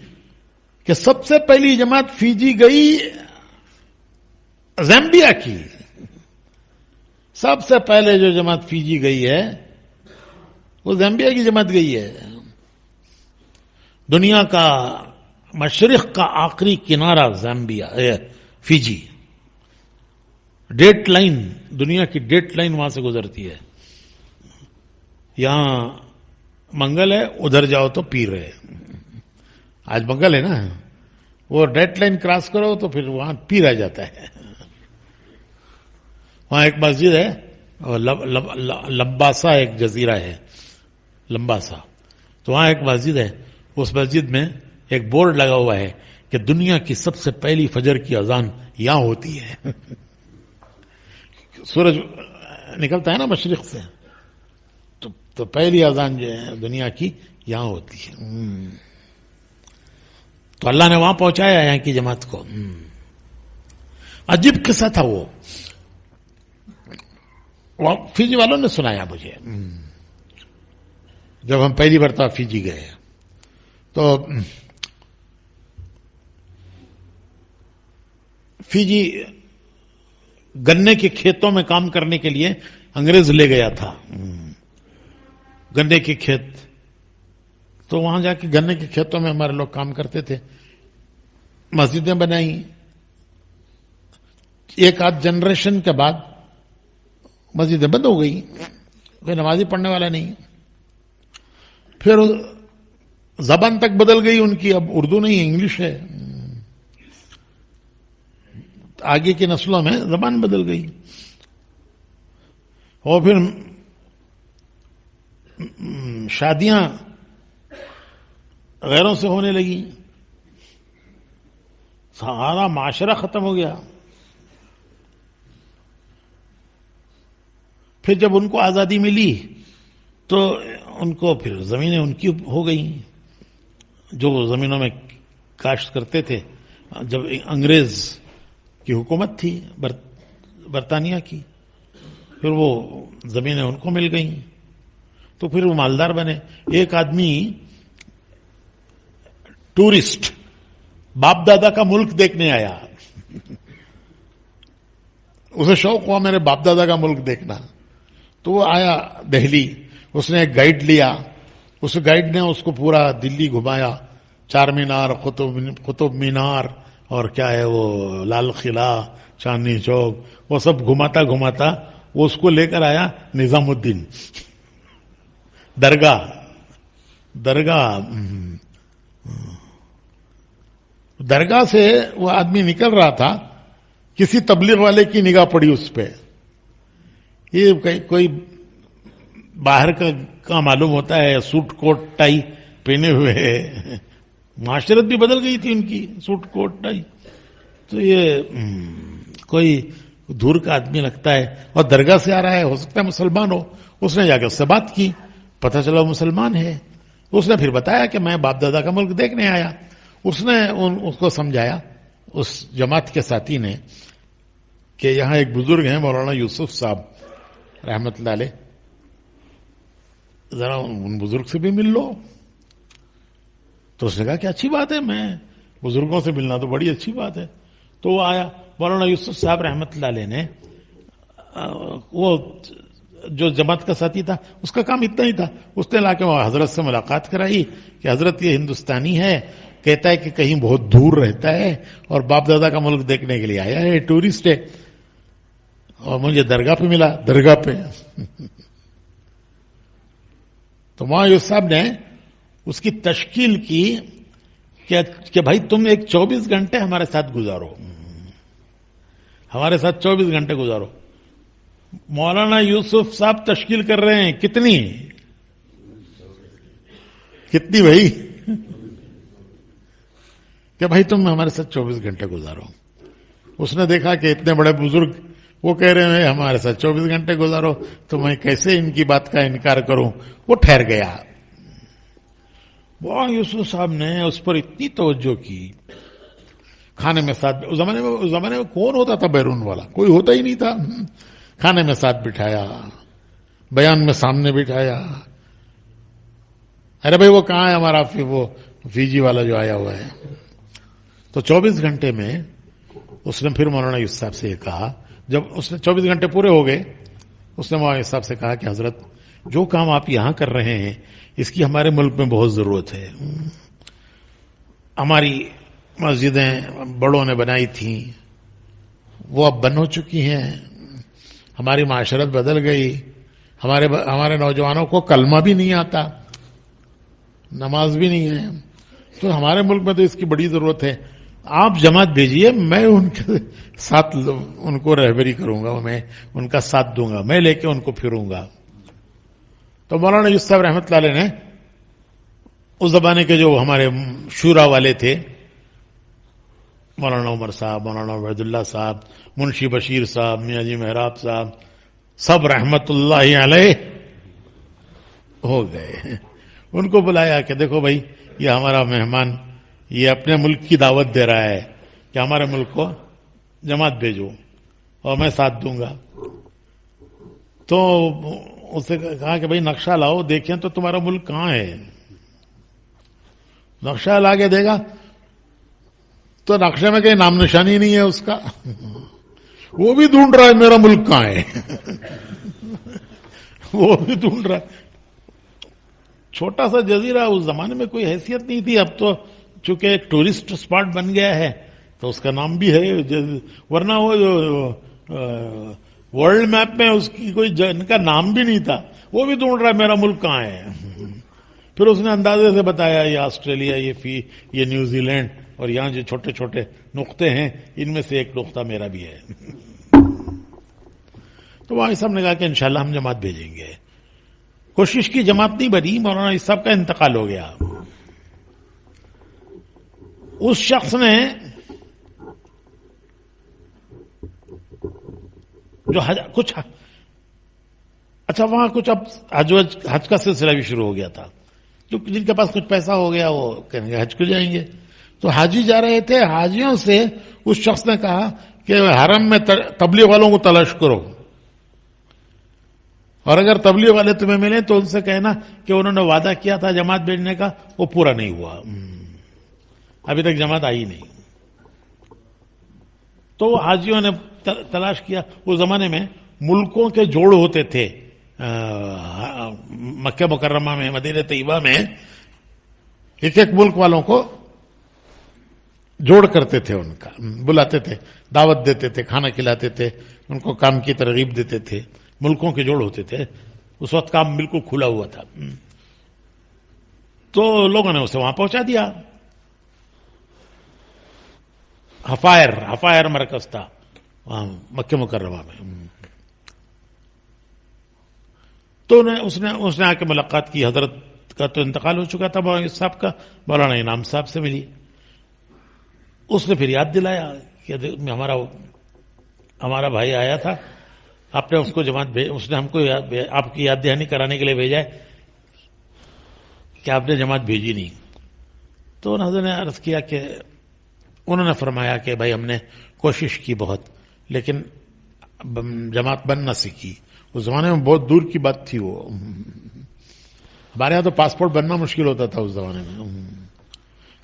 کہ سب سے پہلی جماعت فیجی گئی زیمبیا کی. سب سے پہلے جو جماعت فیجی گئی ہے وہ زیمبیا کی جماعت گئی ہے. دنیا کا مشرق کا آخری کنارہ زامبیا فیجی، ڈیٹ لائن، دنیا کی ڈیٹ لائن وہاں سے گزرتی ہے. یہاں منگل ہے، ادھر جاؤ تو پیر ہے. آج منگل ہے نا، وہ ڈیٹ لائن کراس کرو تو پھر وہاں پیر آ جاتا ہے. وہاں ایک مسجد ہے، لمبا سا ایک جزیرہ ہے، لمبا سا، تو وہاں ایک مسجد ہے. اس مسجد میں ایک بورڈ لگا ہوا ہے کہ دنیا کی سب سے پہلی فجر کی اذان یہاں ہوتی ہے. سورج نکلتا ہے نا مشرق سے، تو پہلی اذان جو ہے دنیا کی یہاں ہوتی ہے. تو اللہ نے وہاں پہنچایا یہاں کی جماعت کو. عجیب قصہ تھا وہ فیجی والوں نے سنایا مجھے. جب ہم پہلی مرتبہ فیجی گئے تو فیجی گنے کے کھیتوں میں کام کرنے کے لیے انگریز لے گیا تھا. گنے کے کھیت، تو وہاں جا کے گنے کے کھیتوں میں ہمارے لوگ کام کرتے تھے. مسجدیں بنائی. ایک آدھ جنریشن کے بعد مسجدیں بند ہو گئی، کوئی نمازی پڑھنے والا نہیں. پھر زبان تک بدل گئی ان کی، اب اردو نہیں انگلش ہے. آگے کی نسلوں میں زبان بدل گئی، اور پھر شادیاں غیروں سے ہونے لگی، سارا معاشرہ ختم ہو گیا. پھر جب ان کو آزادی ملی تو ان کو پھر زمینیں ان کی ہو گئیں، جو زمینوں میں کاشت کرتے تھے. جب انگریز کی حکومت تھی برطانیہ کی، پھر وہ زمینیں ان کو مل گئیں، تو پھر وہ مالدار بنے. ایک آدمی ٹورسٹ باپ دادا کا ملک دیکھنے آیا، اسے شوق ہوا میرے باپ دادا کا ملک دیکھنا. تو وہ آیا دہلی، اس نے ایک گائیڈ لیا، اس گائیڈ نے اس کو پورا دلی گھمایا، چار مینار، قطب مینار، اور کیا ہے وہ لال قلعہ، چاندنی چوک، وہ سب گھماتا گھماتا وہ اس کو لے کر آیا نظام الدین درگاہ سے. وہ آدمی نکل رہا تھا، کسی تبلیغ والے کی نگاہ پڑی اس پہ. یہ کوئی باہر کا معلوم ہوتا ہے، سوٹ کوٹ ٹائی پہنے ہوئے ہے. معاشرت بھی بدل گئی تھی ان کی، سوٹ کوٹ ٹائی. تو یہ کوئی دور کا آدمی لگتا ہے، اور درگاہ سے آ رہا ہے، ہو سکتا ہے مسلمان ہو. اس نے جا کے اس سے بات کی، پتہ چلا وہ مسلمان ہے. اس نے پھر بتایا کہ میں باپ دادا کا ملک دیکھنے آیا. اس نے اس کو سمجھایا، اس جماعت کے ساتھی نے، کہ یہاں ایک بزرگ ہیں مولانا یوسف صاحب رحمت اللہ علیہ، ذرا ان بزرگ سے بھی مل لو. تو اس نے کہا کہ اچھی بات ہے، میں بزرگوں سے ملنا تو بڑی اچھی بات ہے. تو وہ آیا. مولانا یوسف صاحب رحمت اللہ علیہ نے، وہ جو جماعت کا ساتھی تھا اس کا کام اتنا ہی تھا، اس نے لا کے وہاں حضرت سے ملاقات کرائی کہ حضرت یہ ہندوستانی ہے، کہتا ہے کہ کہیں بہت دور رہتا ہے اور باپ دادا کا ملک دیکھنے کے لیے آیا ہے، ٹورسٹ ہے، اور مجھے درگاہ پہ ملا. درگاہ پہ تو وہاں یوسف صاحب نے اس کی تشکیل کی کہ بھائی تم ایک 24 گھنٹے ہمارے ساتھ گزارو، ہمارے ساتھ 24 گھنٹے گزارو. مولانا یوسف صاحب تشکیل کر رہے ہیں، کتنی بھائی، کہ بھائی تم ہمارے ساتھ 24 گھنٹے گزارو. اس نے دیکھا کہ اتنے بڑے بزرگ وہ کہہ رہے ہیں ہمارے ساتھ 24 گھنٹے گزارو، تو میں کیسے ان کی بات کا انکار کروں. وہ ٹھہر گیا. وہ یوسف صاحب نے اس پر اتنی توجہ کی، کھانے میں ساتھ، اس زمانے میں کون ہوتا تھا بیرون والا؟ کوئی ہوتا ہی نہیں تھا. کھانے میں ساتھ بٹھایا، بیان میں سامنے بٹھایا. ارے بھائی وہ کہاں ہے ہمارا وہ فیجی والا جو آیا ہوا ہے؟ تو 24 گھنٹے میں اس نے پھر مولانا یوسف صاحب سے یہ کہا، جب اس نے 24 گھنٹے پورے ہو گئے، اس نے مولانا یوسف صاحب سے کہا کہ حضرت جو کام آپ یہاں کر رہے ہیں اس کی ہمارے ملک میں بہت ضرورت ہے. ہماری مسجدیں بڑوں نے بنائی تھیں وہ اب بند ہو چکی ہیں، ہماری معاشرت بدل گئی، ہمارے نوجوانوں کو کلمہ بھی نہیں آتا، نماز بھی نہیں ہے، تو ہمارے ملک میں تو اس کی بڑی ضرورت ہے. آپ جماعت بھیجیے، میں ان کے ساتھ ان کو رہبری کروں گا، میں ان کا ساتھ دوں گا، میں لے کے ان کو پھروں گا. تو مولانا یوسف صاحب رحمۃ اللہ علیہ نے اس زمانے کے جو ہمارے شورا والے تھے، مولانا عمر صاحب، مولانا عبید اللہ صاحب، منشی بشیر صاحب، میاں جی محراب صاحب، سب رحمت اللہ علیہ ہو گئے. ان کو بلایا کہ دیکھو بھائی، یہ ہمارا مہمان یہ اپنے ملک کی دعوت دے رہا ہے کہ ہمارے ملک کو جماعت بھیجو اور میں ساتھ دوں گا. تو اسے کہا کہ بھائی نقشہ لاؤ دیکھیں تو تمہارا ملک کہاں ہے. نقشہ لا کے دے گا تو نقشے میں کہیں نام نشانی نہیں ہے اس کا. وہ بھی ڈھونڈ رہا ہے میرا ملک کہاں ہے. وہ بھی ڈھونڈ رہا ہے. چھوٹا سا جزیرہ، اس زمانے میں کوئی حیثیت نہیں تھی، اب تو چونکہ ایک ٹورسٹ اسپاٹ بن گیا ہے تو اس کا نام بھی ہے، ورنہ وہ ورلڈ میپ میں اس کی کوئی ان کا نام بھی نہیں تھا. وہ بھی ڈھونڈ رہا ہے میرا ملک کہاں ہے. پھر اس نے اندازے سے بتایا یہ آسٹریلیا، یہ نیوزی لینڈ، اور یہاں جو چھوٹے چھوٹے نقطے ہیں ان میں سے ایک نقطہ میرا بھی ہے. تو وہاں صاحب نے کہا کہ انشاءاللہ ہم جماعت بھیجیں گے. کوشش کی، جماعت نہیں بنی، مولانا اس صاحب کا انتقال ہو گیا. اس شخص نے جو کچھ اچھا وہاں کچھ اب حج کا سلسلہ بھی شروع ہو گیا تھا، تو جن کے پاس کچھ پیسہ ہو گیا وہ کہیں گے حج کو جائیں گے. تو حاجی جا رہے تھے، حاجیوں سے اس شخص نے کہا کہ حرم میں تبلیغ والوں کو تلاش کرو، اور اگر تبلیغ والے تمہیں ملیں تو ان سے کہنا کہ انہوں نے وعدہ کیا تھا جماعت بھیجنے کا، وہ پورا نہیں ہوا، ابھی تک جماعت آئی نہیں. تو حاجیوں نے تلاش کیا. اس زمانے میں ملکوں کے جوڑ ہوتے تھے، مکہ مکرمہ میں، مدینہ طیبہ میں ایک ایک ملک والوں کو جوڑ کرتے تھے، ان کا بلاتے تھے، دعوت دیتے تھے، کھانا کھلاتے تھے، ان کو کام کی ترغیب دیتے تھے. ملکوں کے جوڑ ہوتے تھے، اس وقت کام بالکل کھلا ہوا تھا. تو لوگوں نے اسے وہاں پہنچا دیا. حفائر مرکز تھا وہاں مکہ مکرمہ میں. تو اس نے آ کے ملاقات کی. حضرت کا تو انتقال ہو چکا تھا مولانا صاحب کا، مولانا انعام صاحب سے ملی. اس نے پھر یاد دلایا کہ ہمارا بھائی آیا تھا، آپ نے اس کو اس نے ہم کو آپ کی یاد دہانی کرانے کے لیے بھیجا ہے کہ آپ نے جماعت بھیجی نہیں. تو حضرت نے عرض کیا کہ انہوں نے فرمایا کہ بھائی ہم نے کوشش کی بہت، لیکن جماعت بن نہ سکی. اس زمانے میں بہت دور کی بات تھی. وہ ہمارے یہاں تو پاسپورٹ بننا مشکل ہوتا تھا اس زمانے میں.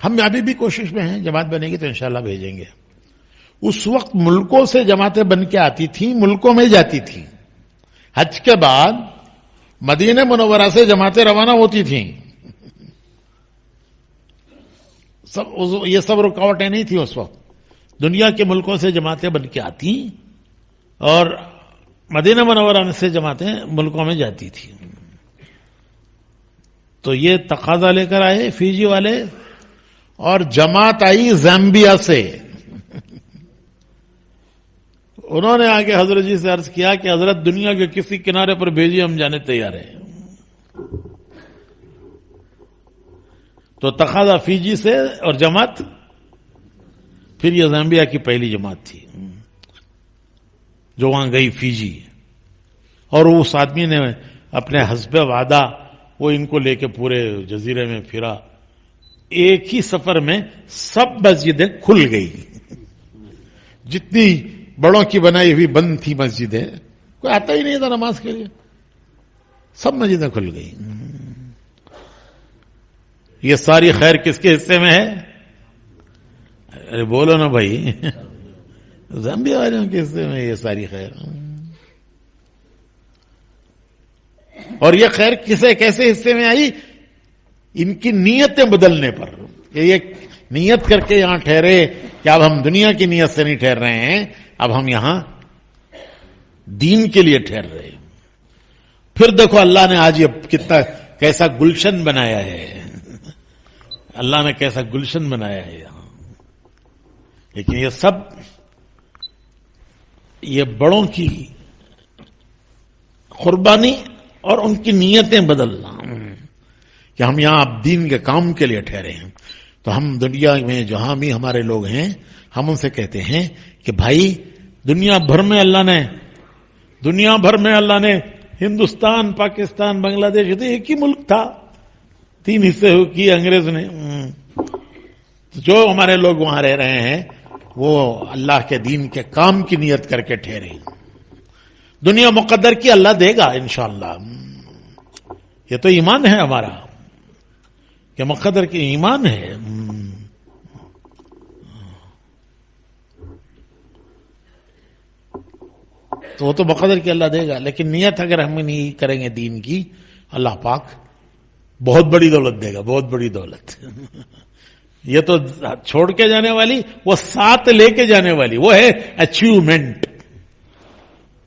ہم ابھی بھی کوشش میں ہیں، جماعت بنے گی تو انشاءاللہ بھیجیں گے. اس وقت ملکوں سے جماعتیں بن کے آتی تھیں، ملکوں میں جاتی تھیں. حج کے بعد مدینہ منورہ سے جماعتیں روانہ ہوتی تھیں. یہ سب رکاوٹیں نہیں تھیں اس وقت. دنیا کے ملکوں سے جماعتیں بن کے آتی اور مدینہ منورہ سے جماعتیں ملکوں میں جاتی تھیں. تو یہ تقاضا لے کر آئے فیجی والے، اور جماعت آئی زامبیا سے. انہوں نے آگے حضرت جی سے عرض کیا کہ حضرت دنیا کے کسی کنارے پر بھیجیے، ہم جانے تیار ہیں. تو تقاضا فیجی سے اور جماعت، پھر یہ زامبیا کی پہلی جماعت تھی جو وہاں گئی فیجی. اور اس آدمی نے اپنے حسب وعدہ وہ ان کو لے کے پورے جزیرے میں پھرا. ایک ہی سفر میں سب مسجدیں کھل گئی. جتنی بڑوں کی بنائی ہوئی بند تھی مسجدیں، کوئی آتا ہی نہیں تھا نماز کے لیے، سب مسجدیں کھل گئی. یہ ساری خیر کس کے حصے میں ہے؟ ارے بولو نا بھائی، زامبیا والوں کے حصے میں یہ ساری خیر. اور یہ خیر کیسے حصے میں آئی؟ ان کی نیتیں بدلنے پر. یہ نیت کر کے یہاں ٹھہرے کہ اب ہم دنیا کی نیت سے نہیں ٹھہر رہے ہیں, اب ہم یہاں دین کے لیے ٹھہر رہے ہیں. پھر دیکھو اللہ نے آج یہ کیسا گلشن بنایا ہے, اللہ نے کیسا گلشن بنایا ہے یہاں. لیکن یہ سب یہ بڑوں کی قربانی اور ان کی نیتیں بدلنا کہ ہم یہاں اب دین کے کام کے لیے ٹھہرے ہیں. تو ہم دنیا میں جہاں بھی ہمارے لوگ ہیں ہم ان سے کہتے ہیں کہ بھائی دنیا بھر میں اللہ نے ہندوستان, پاکستان, بنگلہ دیش, یہ تو ایک ہی ملک تھا, 3 حصے کی انگریز نے. جو ہمارے لوگ وہاں رہ رہے ہیں وہ اللہ کے دین کے کام کی نیت کر کے ٹھہرے. دنیا مقدر کی اللہ دے گا انشاءاللہ. یہ تو ایمان ہے ہمارا کہ مقدر کی ایمان ہے. تو وہ تو مقدر کی اللہ دے گا, لیکن نیت اگر ہم نہیں کریں گے دین کی, اللہ پاک بہت بڑی دولت دے گا, بہت بڑی دولت. یہ تو چھوڑ کے جانے والی, وہ ساتھ لے کے جانے والی, وہ ہے اچیومنٹ,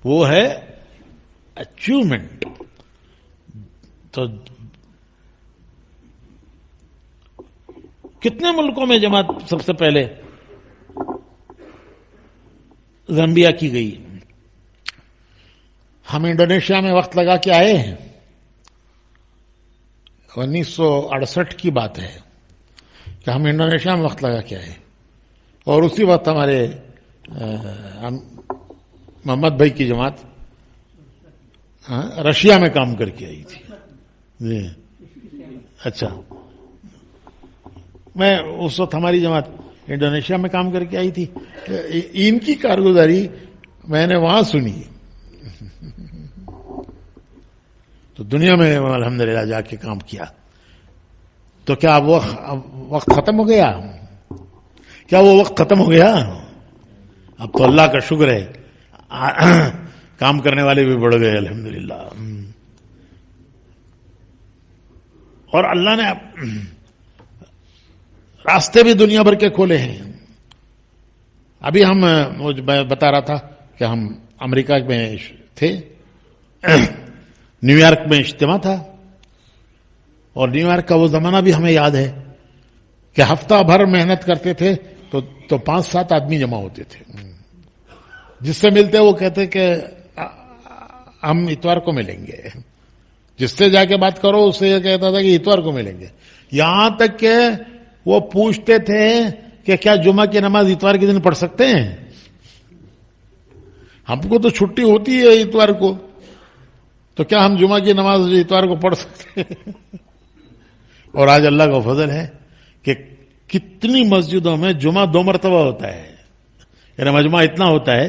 وہ ہے اچیومنٹ. تو کتنے ملکوں میں جماعت سب سے پہلے زامبیا کی گئی. ہم انڈونیشیا میں وقت لگا کے آئے ہیں, 1968 کی بات ہے کہ ہم انڈونیشیا میں وقت لگا کے آئے, اور اسی وقت ہمارے محمد بھائی کی جماعت رشیا میں کام کر کے آئی تھی. جی اچھا, میں اس وقت ہماری جماعت انڈونیشیا میں کام کر کے آئی تھی. ان کی کارگزاری میں نے وہاں سنی. تو دنیا میں الحمدللہ جا کے کام کیا. تو کیا اب وہ وقت ختم ہو گیا؟ کیا وہ وقت ختم ہو گیا؟ اب تو اللہ کا شکر ہے کام کرنے والے بھی بڑھ گئے الحمدللہ. اور اللہ نے راستے بھی دنیا بھر کے کھولے ہیں. ابھی میں بتا رہا تھا کہ ہم امریکہ میں تھے, نیو یارک میں اجتماع تھا, اور نیو یارک کا وہ زمانہ بھی ہمیں یاد ہے کہ ہفتہ بھر محنت کرتے تھے تو 5-7 آدمی جمع ہوتے تھے. جس سے ملتے وہ کہتے کہ ہم اتوار کو ملیں گے. جس سے جا کے بات کرو اس سے یہ کہتا تھا کہ اتوار کو ملیں گے. یہاں تک کہ وہ پوچھتے تھے کہ کیا جمعہ کی نماز اتوار کے دن پڑھ سکتے ہیں؟ ہم کو تو چھٹی ہوتی ہے اتوار کو, تو کیا ہم جمعہ کی نماز اتوار کو پڑھ سکتے ہیں؟ اور آج اللہ کا فضل ہے کہ کتنی مسجدوں میں جمعہ 2 مرتبہ ہوتا ہے, یعنی مجمع اتنا ہوتا ہے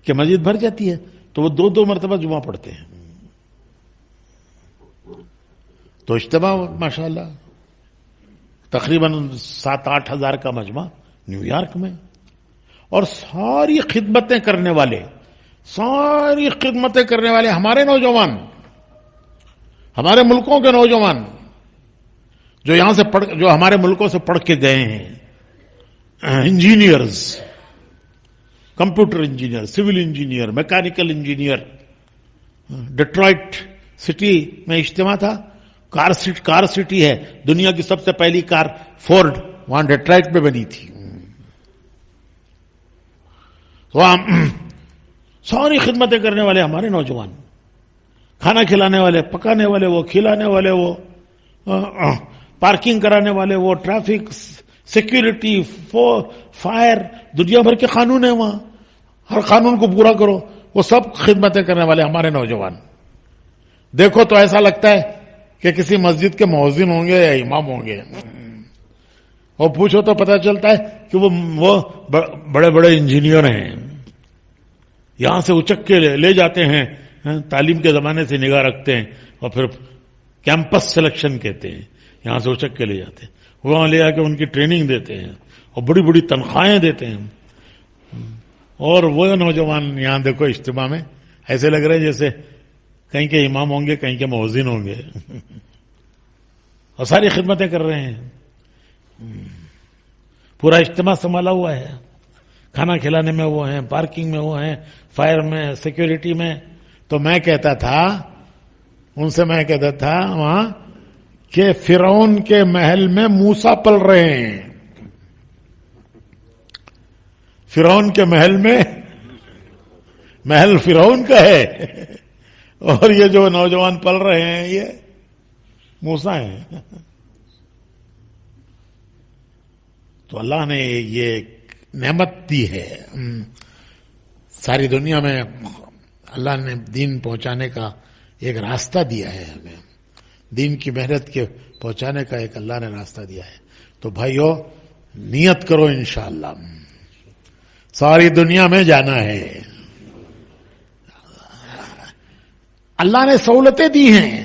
کہ مسجد بھر جاتی ہے تو وہ 2 مرتبہ جمعہ پڑھتے ہیں. تو اجتماع ماشاءاللہ تقریباً 7-8 ہزار کا مجمع نیو یارک میں, اور ساری خدمتیں کرنے والے ہمارے نوجوان, ہمارے ملکوں کے نوجوان جو یہاں سے جو ہمارے ملکوں سے پڑھ کے گئے ہیں, engineers, computer engineer, civil engineer, mechanical engineer. Detroit city میں اجتماع تھا. کار سٹی ہے, دنیا کی سب سے پہلی کار فورڈ وہاں ڈیٹرائٹ میں بنی تھی. وہاں ساری خدمتیں کرنے والے ہمارے نوجوان, کھانا کھلانے والے, پکانے والے وہ, کھلانے والے وہ, پارکنگ کرانے والے وہ, ٹریفک سیکیورٹی, فائر, دنیا بھر کے قانون ہیں وہاں, ہر قانون کو پورا کرو, وہ سب خدمتیں کرنے والے ہمارے نوجوان. دیکھو تو ایسا لگتا ہے کہ کسی مسجد کے مؤذن ہوں گے یا امام ہوں گے, اور پوچھو تو پتہ چلتا ہے کہ وہ بڑے بڑے انجینئر ہیں. یہاں سے اچک کے لے جاتے ہیں, تعلیم کے زمانے سے نگاہ رکھتے ہیں, اور پھر کیمپس سلیکشن کہتے ہیں, یہاں سے اچک کے لے جاتے ہیں, وہاں لے جا کے ان کی ٹریننگ دیتے ہیں اور بڑی بڑی تنخواہیں دیتے ہیں. اور وہ نوجوان یہاں دیکھو اجتماع میں ایسے لگ رہے ہیں جیسے کہیں کے امام ہوں گے, کہیں کے مؤذن ہوں گے, اور ساری خدمتیں کر رہے ہیں. پورا اجتماع سنبھالا ہوا ہے، کھانا کھلانے میں وہ ہیں، پارکنگ میں وہ ہیں، فائر میں، سیکیورٹی میں. تو میں کہتا تھا ان سے، میں کہتا تھا وہاں کہ فرعون کے محل میں موسیٰ پل رہے ہیں. فرعون کے محل میں، محل فرعون کا ہے، اور یہ جو نوجوان پل رہے ہیں یہ موسیٰ ہیں. تو اللہ نے یہ نعمت دی ہے. ساری دنیا میں اللہ نے دین پہنچانے کا ایک راستہ دیا ہے ہمیں، دین کی محنت کے پہنچانے کا ایک اللہ نے راستہ دیا ہے. تو بھائیو نیت کرو، انشاءاللہ ساری دنیا میں جانا ہے. اللہ نے سہولتیں دی ہیں.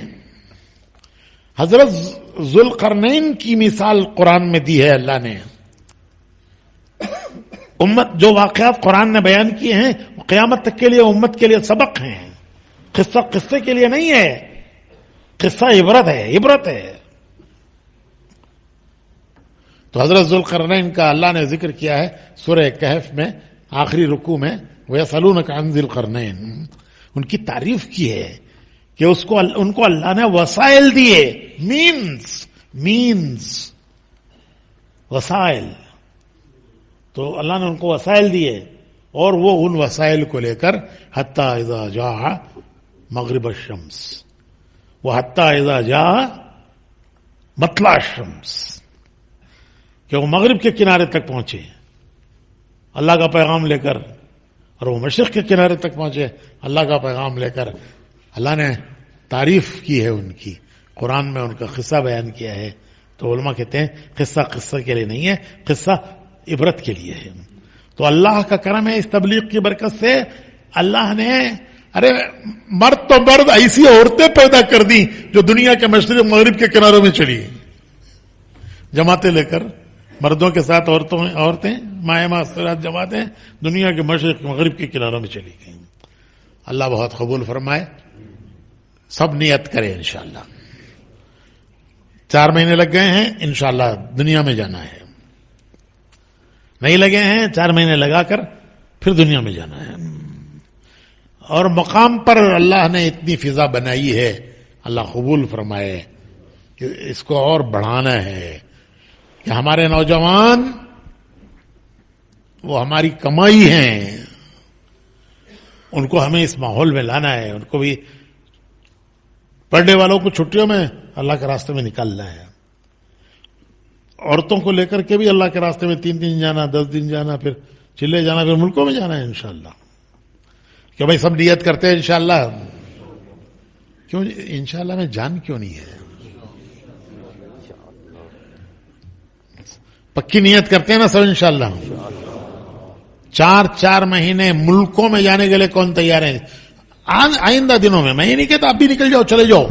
حضرت ذوالقرنین کی مثال قرآن میں دی ہے اللہ نے. امت جو واقعات قرآن نے بیان کیے ہیں وہ قیامت تک کے لیے امت کے لیے سبق ہیں. قصہ قصے کے لیے نہیں ہے، قصہ عبرت ہے، عبرت ہے. تو حضرت ذوالقرنین کا اللہ نے ذکر کیا ہے سورہ کہف میں آخری رکوع میں. وَيَسْأَلُونَكَ عَنْ ذِي الْقَرْنَيْنِ، ان کی تعریف کی ہے کہ ان کو اللہ نے وسائل دیے. مینز وسائل، تو اللہ نے ان کو وسائل دیے، اور وہ ان وسائل کو لے کر حتی اذا جاء مغرب الشمس، وہ حتی اذا جاء مطلع الشمس، کہ وہ مغرب کے کنارے تک پہنچے اللہ کا پیغام لے کر، اور وہ مشرق کے کنارے تک پہنچے اللہ کا پیغام لے کر. اللہ نے تعریف کی ہے ان کی، قرآن میں ان کا قصہ بیان کیا ہے. تو علماء کہتے ہیں قصہ کے لیے نہیں ہے، قصہ عبرت کے لیے ہے. تو اللہ کا کرم ہے، اس تبلیغ کی برکت سے اللہ نے مرد تو مرد ایسی عورتیں پیدا کر دی جو دنیا کے مشرق مغرب کے کناروں میں چلی، جماعتیں لے کر مردوں کے ساتھ عورتیں مائیں معصرات جماعتیں دنیا کے مشرق مغرب کے کناروں میں چلی گئیں. اللہ بہت قبول فرمائے. سب نیت کرے انشاءاللہ. 4 مہینے لگ گئے ہیں، انشاءاللہ دنیا میں جانا ہے. نہیں لگے ہیں 4 مہینے لگا کر پھر دنیا میں جانا ہے. اور مقام پر اللہ نے اتنی فضا بنائی ہے، اللہ قبول فرمائے کہ اس کو اور بڑھانا ہے کہ ہمارے نوجوان وہ ہماری کمائی ہیں، ان کو ہمیں اس ماحول میں لانا ہے. ان کو بھی پڑھنے والوں کو چھٹیوں میں اللہ کے راستے میں نکالنا ہے. عورتوں کو لے کر کے بھی اللہ کے راستے میں 3 دن جانا، 10 دن جانا، پھر چلے جانا، پھر ملکوں میں جانا ہے انشاءاللہ. کہ بھائی سب نیت کرتے ہیں انشاءاللہ. کیوں انشاءاللہ میں جان کیوں نہیں ہے؟ پکی نیت کرتے ہیں نا سب انشاءاللہ. 4 مہینے ملکوں میں جانے کے لیے کون تیار ہے؟ آئندہ دنوں میں، میں یہ نہیں کہتا اب بھی نکل جاؤ چلے جاؤ.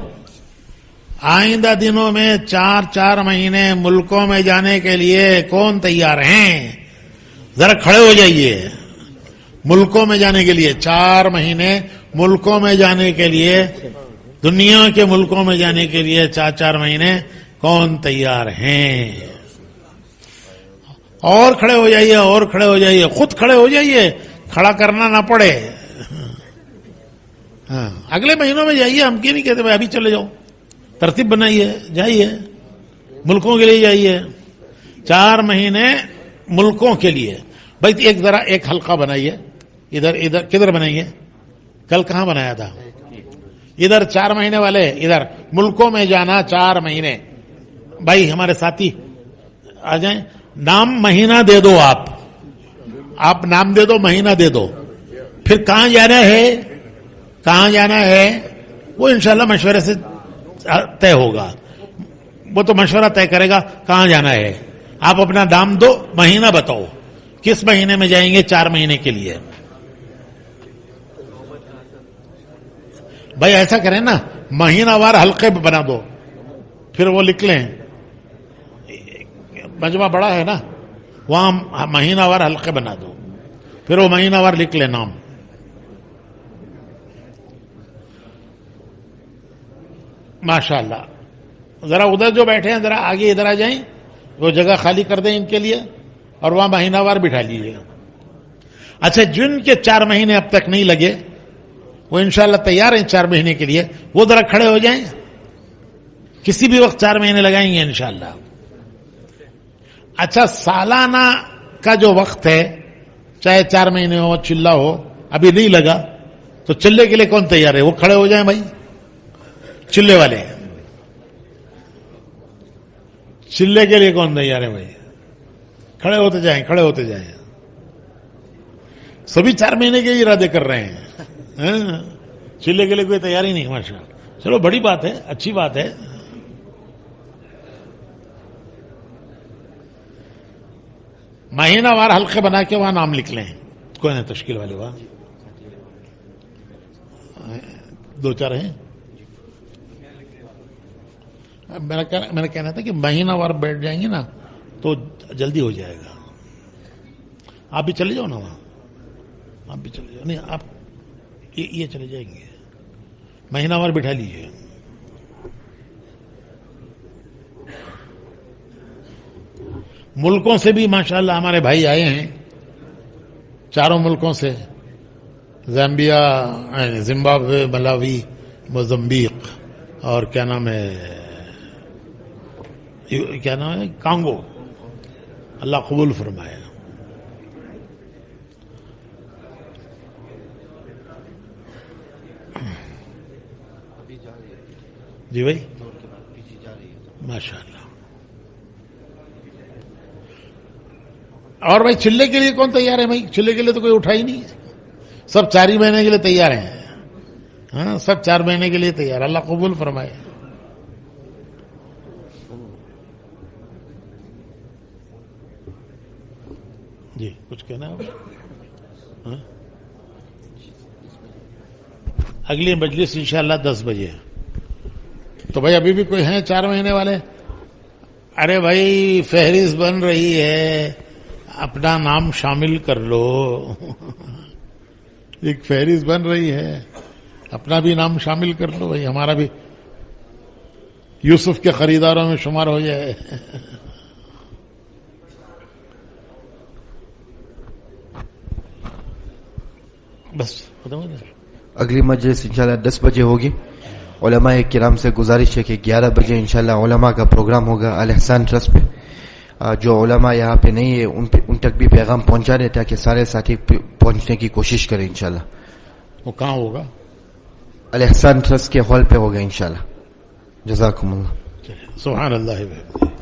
آئندہ دنوں میں 4 مہینے ملکوں میں جانے کے لیے کون تیار ہیں؟ ذرا کھڑے ہو جائیے. ملکوں میں جانے کے لیے 4 مہینے ملکوں میں جانے کے لیے، دنیا کے ملکوں میں جانے کے لیے 4 مہینے کون تیار ہیں؟ اور کھڑے ہو جائیے، اور کھڑے ہو جائیے، خود کھڑے ہو جائیے، کھڑا کرنا نہ پڑے. ہاں اگلے مہینوں میں جائیے، ہم کیوں نہیں کہتے بھائی ابھی چلے جاؤ. ترتیب بنائیے، جائیے ملکوں کے لیے جائیے. 4 مہینے ملکوں کے لیے. بھائی ایک حلقہ بنائیے. ادھر کدھر بنائیے؟ کل کہاں بنایا تھا؟ ادھر 4 مہینے والے، ادھر ملکوں میں جانا 4 مہینے. بھائی ہمارے ساتھی آ جائیں. نام مہینہ دے دو، آپ نام دے دو، مہینہ دے دو. پھر کہاں جانا ہے، کہاں جانا ہے وہ انشاءاللہ مشورے سے طے ہوگا. وہ تو مشورہ طے کرے گا کہاں جانا ہے. آپ اپنا نام دو، مہینہ بتاؤ کس مہینے میں جائیں گے 4 مہینے کے لیے. بھائی ایسا کریں نا، مہینہ وار حلقے بنا دو، پھر وہ لکھ لیں. مجمع بڑا ہے نا، وہاں مہینہ وار حلقے بنا دو، پھر وہ مہینہ وار لکھ لیں نام. ماشاءاللہ. ذرا ادھر جو بیٹھے ہیں ذرا آگے ادھر آ جائیں، وہ جگہ خالی کر دیں ان کے لیے. اور وہاں مہینہ وار بٹھا لیجیے. اچھا جن کے 4 مہینے اب تک نہیں لگے وہ انشاءاللہ تیار ہیں 4 مہینے کے لیے, وہ ذرا کھڑے ہو جائیں, کسی بھی وقت 4 مہینے لگائیں گے انشاءاللہ. اچھا سالانہ کا جو وقت ہے, چاہے 4 مہینے ہو, چلہ ہو, ابھی نہیں لگا تو چلے کے لیے کون تیار ہے؟ وہ کھڑے ہو جائیں بھائی, چلے والے. چلے کے لیے کون تیار ہے بھائی؟ کھڑے ہوتے جائیں, کھڑے ہوتے جائیں. سبھی 4 مہینے کے ارادے کر رہے ہیں, چلے کے لیے کوئی تیاری نہیں. ماشاء اللہ, چلو بڑی بات ہے, اچھی بات ہے. مہینہ وار حلقے بنا کے وہاں نام لکھ لیں, کوئی نہیں تشکیل والے وہاں 2-4 ہیں. میں نے کہنا تھا کہ مہینہ وار بیٹھ جائیں گے نا تو جلدی ہو جائے گا. آپ بھی چلے جاؤ نا وہاں, آپ بھی چلے جاؤ. نہیں آپ یہ چلے جائیں گے, مہینہ وار بٹھا لیجیے. ملکوں سے بھی ماشاءاللہ ہمارے بھائی آئے ہیں, 4 ملکوں سے, زامبیا, زمبابوے, ملاوی, موزمبیق اور کیا نام ہے کانگو. اللہ قبول فرمائے. جی بھائی ماشاء اللہ. اور بھائی چلے کے لیے کون تیار ہے بھائی؟ چلے کے لیے تو کوئی اٹھا ہی نہیں ہے. سب 4 ہی مہینے کے لیے تیار ہیں. ہاں سب 4 مہینے کے لیے تیار. اللہ قبول فرمائے. جی کچھ کہنا ہے؟ اگلی مجلس انشاءاللہ 10 بجے. تو بھائی ابھی بھی کوئی ہیں 4 مہینے والے؟ ارے بھائی فہرست بن رہی ہے, اپنا نام شامل کر لو. ایک فہرست بن رہی ہے, اپنا بھی نام شامل کر لو بھائی, ہمارا بھی یوسف کے خریداروں میں شمار ہو جائے. بس اگلی مجلس انشاءاللہ 10 بجے ہوگی. علماء کرام سے گزارش ہے کہ 11 بجے انشاءاللہ علماء کا پروگرام ہوگا الاحسان ٹرسٹ پہ. جو علماء یہاں پہ نہیں ہے ان تک بھی پیغام پہنچا دے تاکہ سارے ساتھی پہنچنے کی کوشش کریں انشاءاللہ. وہ کہاں ہوگا؟ الاحسان ٹرسٹ کے ہال پہ ہوگا انشاءاللہ. جزاکم اللہ. سبحان اللہ.